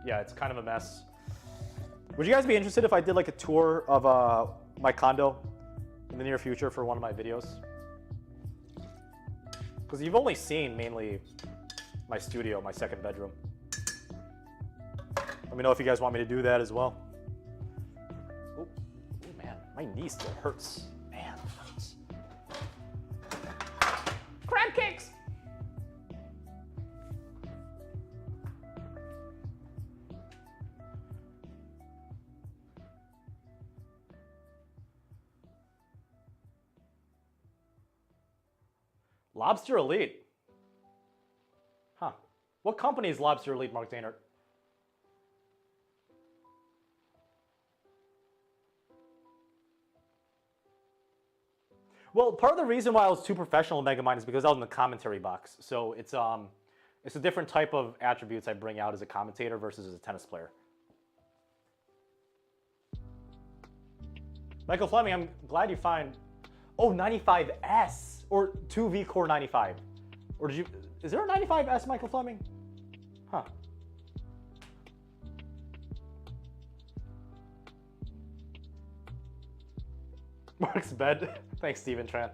yeah, it's kind of a mess. Would you guys be interested if I did like a tour of my condo in the near future for one of my videos? Because you've only seen mainly my studio, my second bedroom. Let me know if you guys want me to do that as well. Oh man, my knee still hurts. Man, it hurts. Crab cakes! Lobster Elite. Huh. What company is Lobster Elite, Mark Daynard? Well, part of the reason why I was too professional in Megamind is because I was in the commentary box. So it's a different type of attributes I bring out as a commentator versus as a tennis player. Michael Fleming, I'm glad you find, oh, 95S or 2V Core 95. Or did you, is there a 95S, Michael Fleming? Huh. Mark's bed. Thanks, Steven Tran.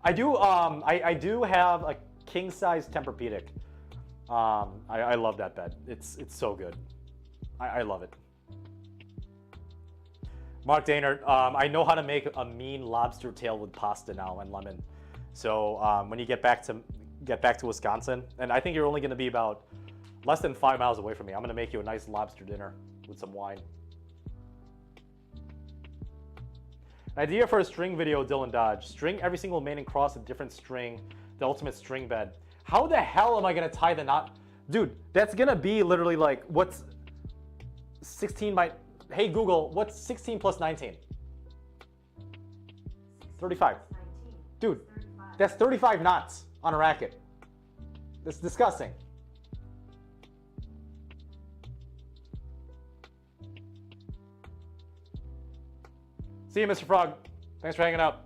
I do I do have a king size Tempur-Pedic. I love that bed. It's so good. I love it. Mark Daynard, I know how to make a mean lobster tail with pasta now and lemon. So when you get back to Wisconsin, and I think you're only going to be about less than 5 miles away from me, I'm going to make you a nice lobster dinner with some wine. An idea for a string video, Dylan Dodge. String every single main and cross a different string, the ultimate string bed. How the hell am I going to tie the knot? Dude, that's going to be literally like, what's 16 by... Hey Google, what's 16 plus 19? 35. Dude, that's 35 knots on a racket. That's disgusting. See you, Mr. Frog. Thanks for hanging out.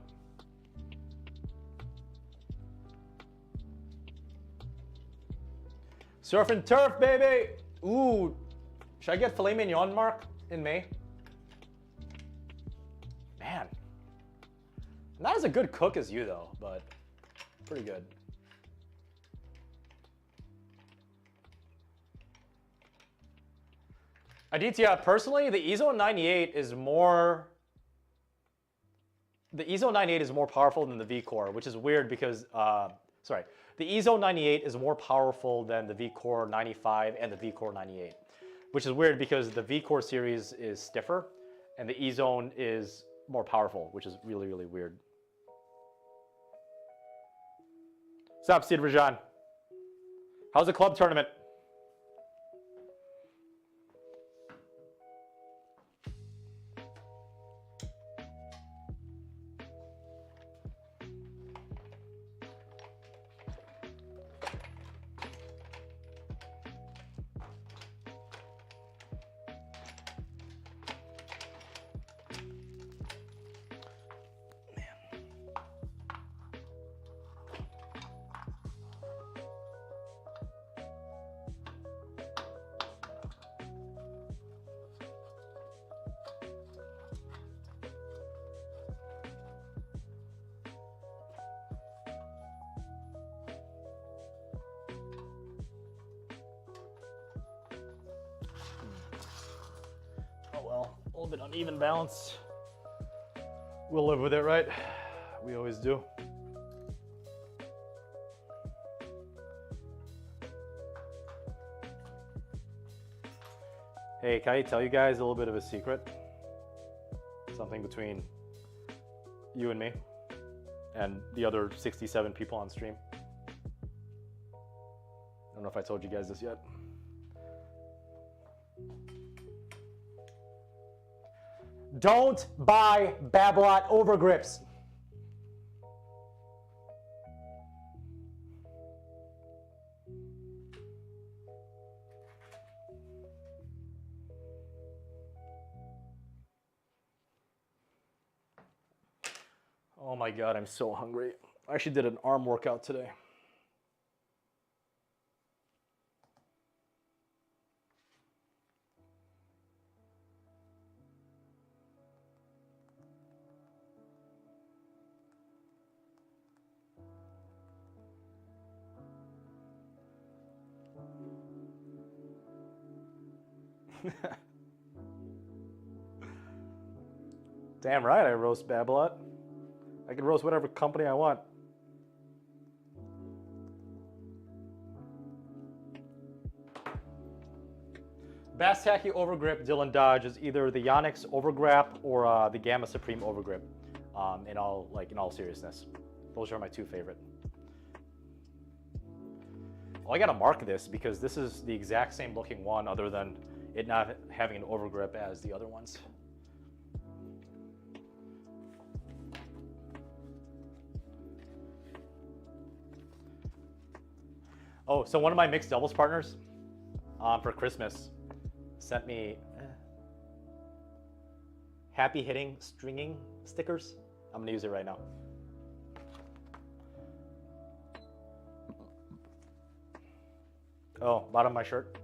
Surf and turf, baby. Ooh, should I get filet mignon, Mark, in May? Man, not as a good cook as you though, but pretty good. Aditya, personally, the EZO 98 is more. The EZO 98 is more powerful than the V-Core, which is weird because, sorry, the EZO 98 is more powerful than the V-Core 95 and the V-Core 98, which is weird because the V-Core series is stiffer and the EZone is more powerful, which is really, really weird. What's up, Sid Rajan? How's the club tournament? A little bit uneven balance. We'll live with it, right? We always do. Hey, can I tell you guys a little bit of a secret? Something between you and me and the other 67 people on stream. I don't know if I told you guys this yet. Don't buy Babolat overgrips. Oh my God, I'm so hungry. I actually did an arm workout today. Damn right I roast Babolat. I can roast whatever company I want. Bass Tacky Overgrip Dylan Dodge is either the Yonex Overgrap or the Gamma Supreme Overgrip. In all seriousness, those are my two favorite. Oh, I gotta mark this because this is the exact same looking one, other than it not having an overgrip as the other ones. Oh, so one of my mixed doubles partners for Christmas sent me happy hitting stringing stickers. I'm gonna use it right now. Oh, bottom of my shirt.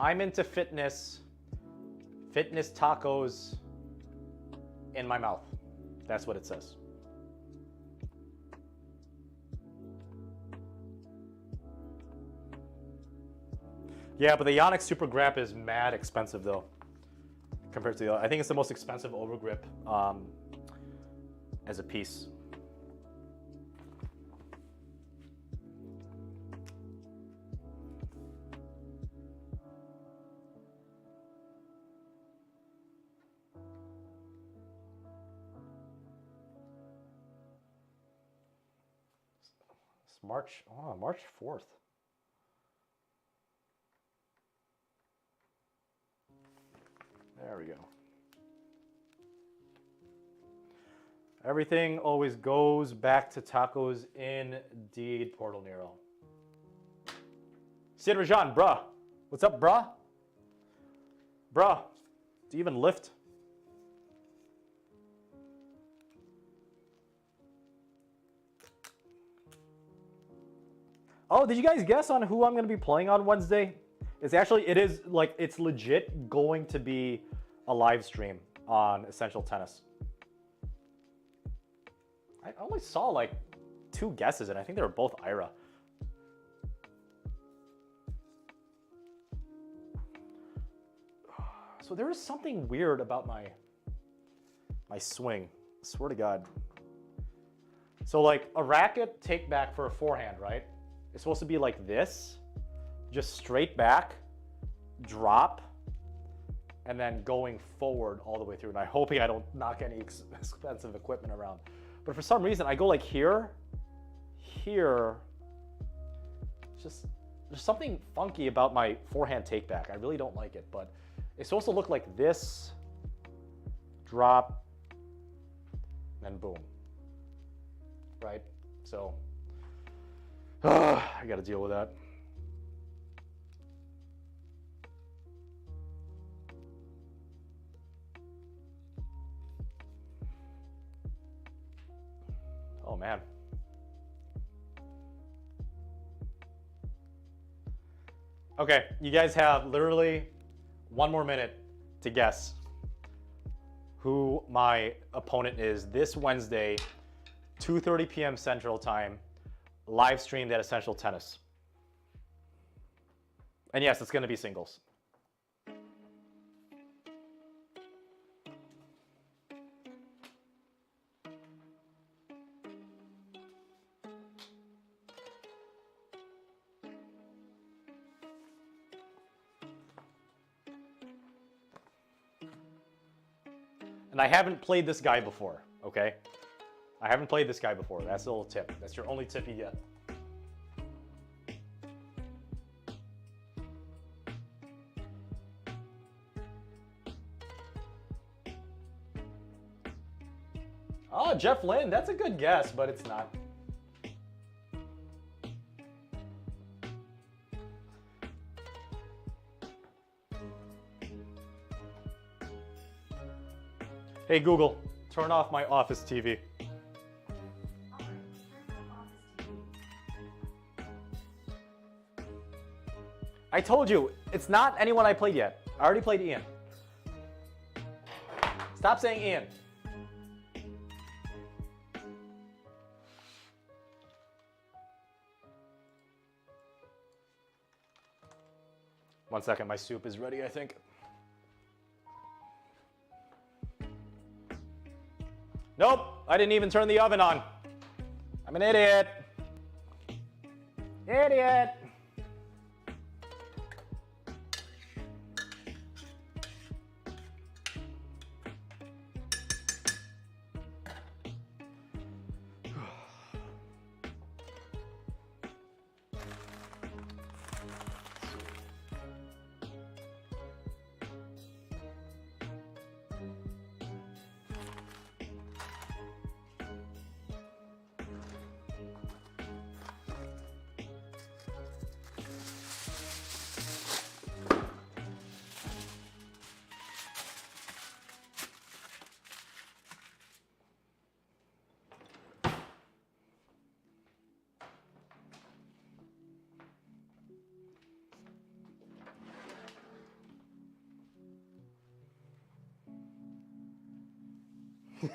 I'm into fitness tacos in my mouth. That's what it says. Yeah, but the Yonex Super Grap is mad expensive though, compared to the other. I think it's the most expensive overgrip as a piece. It's March 4th. There we go. Everything always goes back to tacos indeed, Portal Nero. Sid Rajan, bruh. What's up, bruh? Bruh, do you even lift? Oh, did you guys guess on who I'm going to be playing on Wednesday? It's legit going to be a live stream on Essential Tennis. I only saw like 2 guesses, and I think they were both Ira. So there is something weird about my swing. I swear to God. So like a racket take back for a forehand, right? It's supposed to be like this, just straight back, drop, and then going forward all the way through. And I'm hoping I don't knock any expensive equipment around. But for some reason, I go like here. Just there's something funky about my forehand take back. I really don't like it, but it's supposed to look like this, drop, and boom, right? So I got to deal with that. Oh man. Okay, you guys have literally 1 more minute to guess who my opponent is this Wednesday, 2:30 p.m. Central Time, live streamed at Essential Tennis. And yes, it's going to be singles. And I haven't played this guy before, okay? I haven't played this guy before. That's a little tip. That's your only tip you get. Oh, Jeff Lynne. That's a good guess, but it's not. Hey Google, turn off my office TV. Alright, turn off office TV. I told you, it's not anyone I played yet. I already played Ian. Stop saying Ian. One second, my soup is ready, I think. Nope, I didn't even turn the oven on. I'm an idiot. Idiot.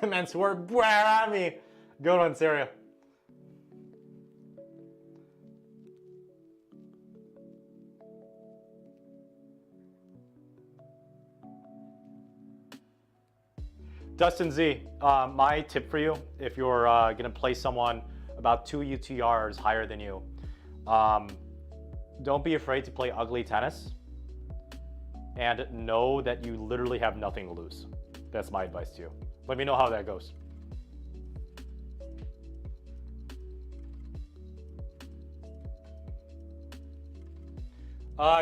Man, swear, where at me? Good one, Syria. Dustin Z, my tip for you, if you're gonna play someone about 2 UTRs higher than you, don't be afraid to play ugly tennis, and know that you literally have nothing to lose. That's my advice to you. Let me know how that goes.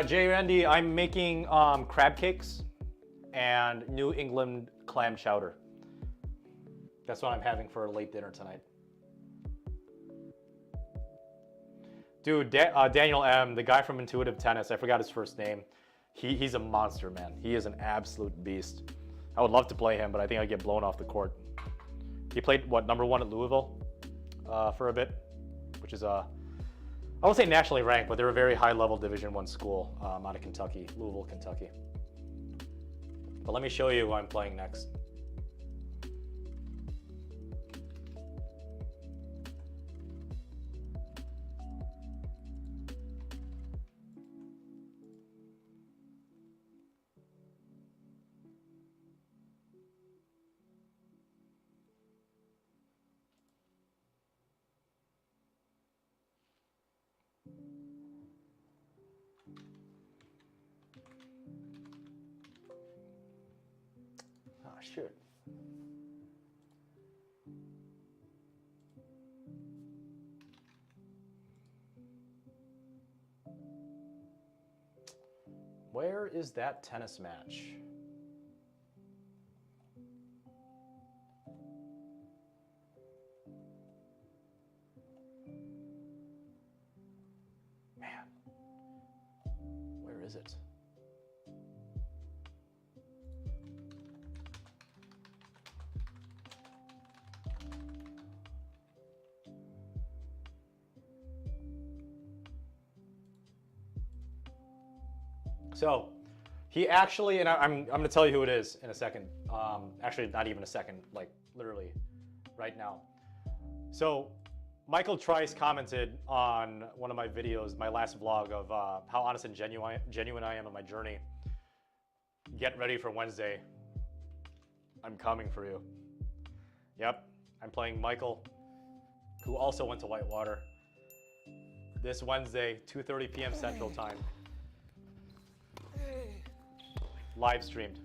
Jay Randy, I'm making crab cakes and New England clam chowder. That's what I'm having for a late dinner tonight. Dude, Daniel M, the guy from Intuitive Tennis, I forgot his first name. He's a monster, man. He is an absolute beast. I would love to play him, but I think I'd get blown off the court. He played, what, #1 at Louisville for a bit, which is, I won't say nationally ranked, but they're a very high-level Division I school out of Kentucky, Louisville, Kentucky. But let me show you who I'm playing next. Oh, shoot. Where is that tennis match? Man, where is it? So he actually, and I'm going to tell you who it is in a second. Actually, not even a second, like literally right now. So Michael Trice commented on one of my videos, my last vlog, of how honest and genuine I am on my journey. Get ready for Wednesday. I'm coming for you. Yep, I'm playing Michael, who also went to Whitewater, this Wednesday, 2:30 p.m. Central Time. Live streamed.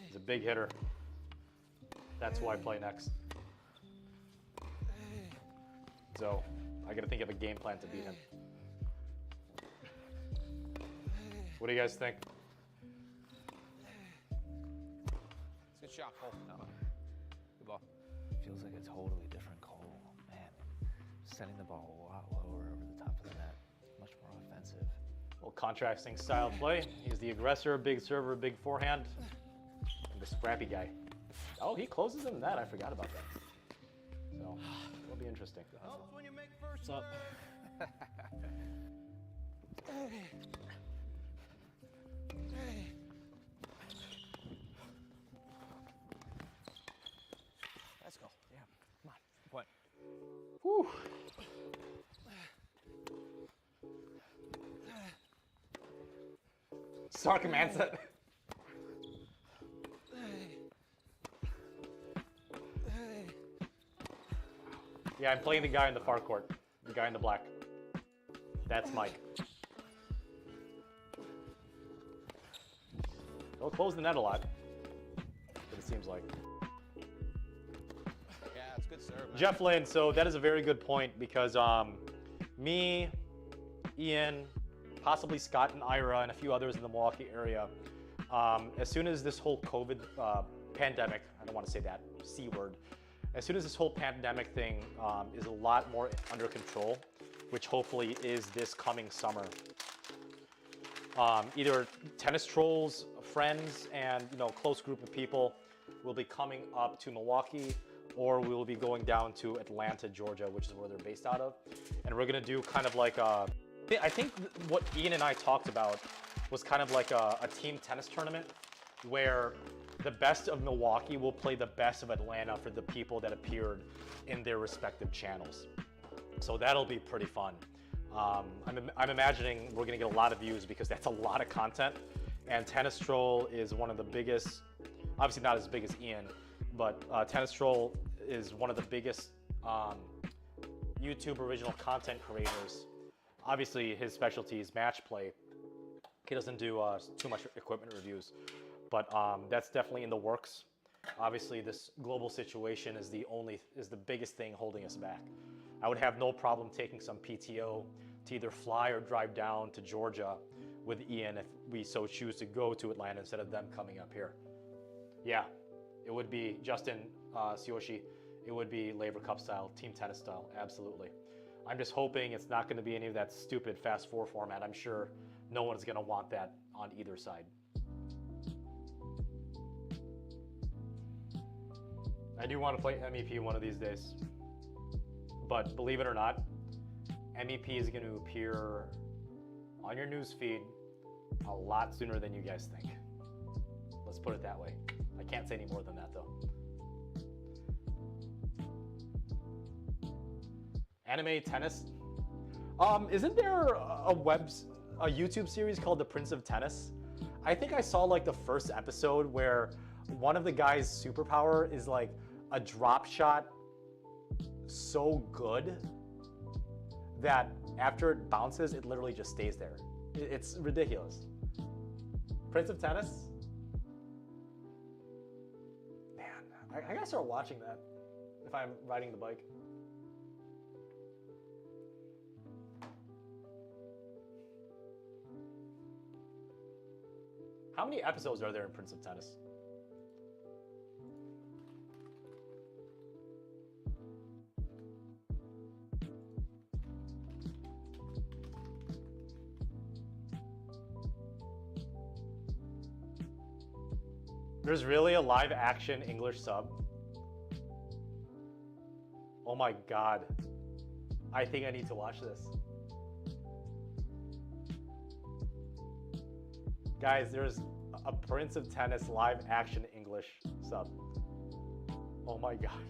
He's a big hitter. That's who I play next. So I gotta think of a game plan to beat him. What do you guys think? Good shot, Cole. No. Good ball. feels like a totally different Cole. Man, setting the ball a lot lower over the top of the net, much more offensive. Well, contrasting style play. He's the aggressor, big server, big forehand, and the scrappy guy. Oh, he closes in that. I forgot about that. So it'll be interesting. What's up? Let's go. Yeah. Come on. What? Whew. Star command set. Yeah, I'm playing the guy in the far court. The guy in the black. That's Mike. He'll close the net a lot. But it seems like. Yeah, it's good serve, man. Jeff Lynn, so that is a very good point because me, Ian, possibly Scott and Ira, and a few others in the Milwaukee area, as soon as this whole COVID pandemic, I don't want to say that C word, as soon as this whole pandemic thing is a lot more under control, which hopefully is this coming summer, either tennis trolls, friends, and close group of people will be coming up to Milwaukee, or we will be going down to Atlanta, Georgia, which is where they're based out of, and we're gonna do kind of like I think what Ian and I talked about was kind of like a team tennis tournament where the best of Milwaukee will play the best of Atlanta for the people that appeared in their respective channels. So that'll be pretty fun. I'm imagining we're gonna get a lot of views because that's a lot of content. And Tennis Troll is one of the biggest, obviously not as big as Ian, but Tennis Troll is one of the biggest YouTube original content creators. Obviously his specialty is match play. He doesn't do too much equipment reviews, but that's definitely in the works. Obviously this global situation is the biggest thing holding us back. I would have no problem taking some PTO to either fly or drive down to Georgia with Ian if we so choose to go to Atlanta instead of them coming up here. Yeah, it would be Justin Tsuyoshi. It would be Laver Cup style, team tennis style, absolutely. I'm just hoping it's not going to be any of that stupid fast four format. I'm sure no one's going to want that on either side. I do want to play MEP one of these days. But believe it or not, MEP is going to appear on your news feed a lot sooner than you guys think. Let's put it that way. I can't say any more than that though. Anime tennis. Isn't there a YouTube series called The Prince of Tennis? I think I saw like the first episode where one of the guy's superpower is like a drop shot so good that after it bounces, it literally just stays there. It's ridiculous. Prince of Tennis? Man, I gotta start watching that if I'm riding the bike. How many episodes are there in Prince of Tennis? There's really a live action English sub? Oh my God. I think I need to watch this. Guys, there's a Prince of Tennis live action English sub. Oh my God.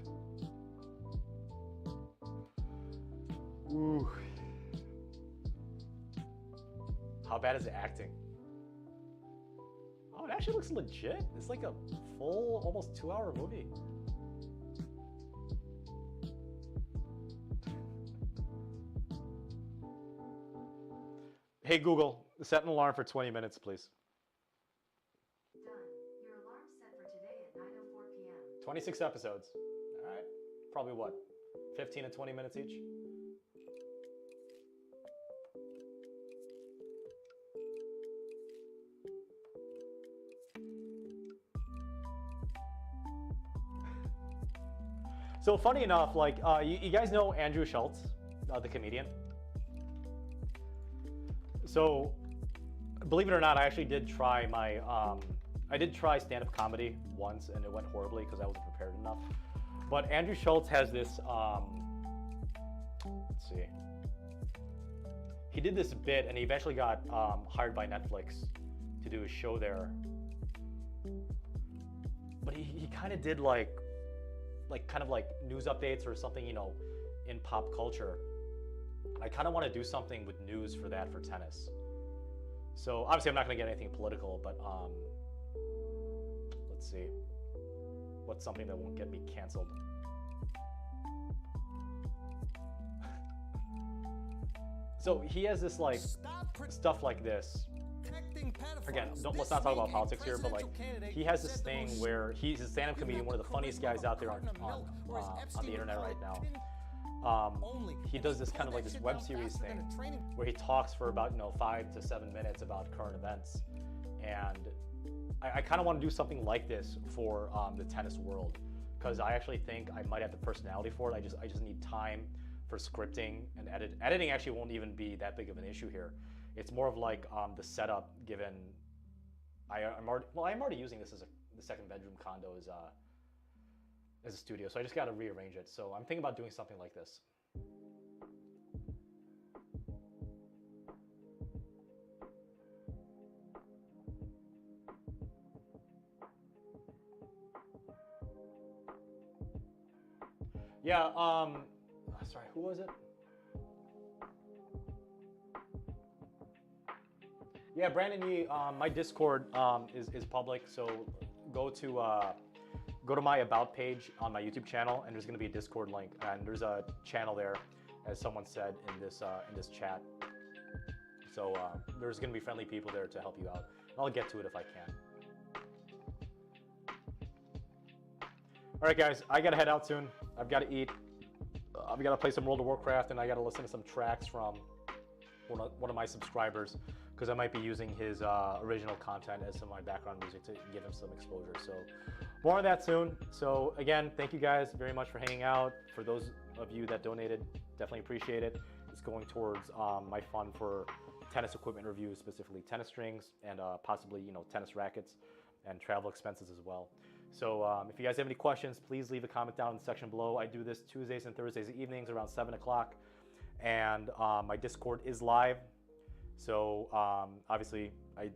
Ooh. How bad is the acting? Oh, it actually looks legit. It's like a full, almost 2-hour movie. Hey Google, set an alarm for 20 minutes, please. Done. Your alarm's set for today at 9:04 p.m. 26 episodes. All right. Probably what? 15 to 20 minutes each? So funny enough, like you guys know Andrew Schultz, the comedian. So believe it or not, I actually did try my I did try stand-up comedy once, and it went horribly because I wasn't prepared enough. But Andrew Schultz has this. Let's see. He did this bit, and he eventually got hired by Netflix to do a show there. But he kind of did like kind of like news updates or something, you know, in pop culture. I kind of want to do something with news for that for tennis. So obviously I'm not going to get anything political, but let's see. What's something that won't get me canceled? So he has this like stuff like this. Again, let's not talk about politics here, but like he has this thing where he's a stand-up comedian, one of the funniest guys out there on the internet right now. He does this kind of like this web series thing where he talks for about 5 to 7 minutes about current events, and I kind of want to do something like this for the tennis world, because I actually think I might have the personality for it. I just need time for scripting and editing. Actually won't even be that big of an issue here. It's more of like the setup, given I'm already using this as the second bedroom condo as a studio, so I just got to rearrange it. So I'm thinking about doing something like this. Yeah, sorry, who was it? Yeah, Brandon Yee, my Discord is public, so go to my About page on my YouTube channel, and there's going to be a Discord link, and there's a channel there, as someone said in this chat. So there's going to be friendly people there to help you out. And I'll get to it if I can. All right, guys, I got to head out soon. I've got to eat. I've got to play some World of Warcraft, and I got to listen to some tracks from one of my subscribers, because I might be using his original content as some of my background music to give him some exposure. So more on that soon. So again, thank you guys very much for hanging out. For those of you that donated, definitely appreciate it. It's going towards my fund for tennis equipment reviews, specifically tennis strings and possibly tennis rackets and travel expenses as well. So if you guys have any questions, please leave a comment down in the section below. I do this Tuesdays and Thursdays evenings around 7 o'clock. And my Discord is live. So obviously, I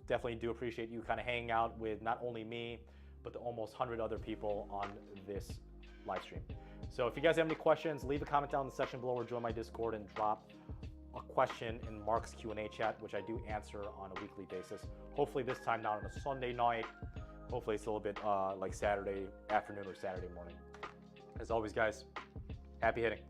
definitely do appreciate you kind of hanging out with not only me, but the almost 100 other people on this live stream. So if you guys have any questions, leave a comment down in the section below or join my Discord and drop a question in Mark's Q&A chat, which I do answer on a weekly basis. Hopefully this time not on a Sunday night. Hopefully it's a little bit like Saturday afternoon or Saturday morning. As always, guys, happy hitting.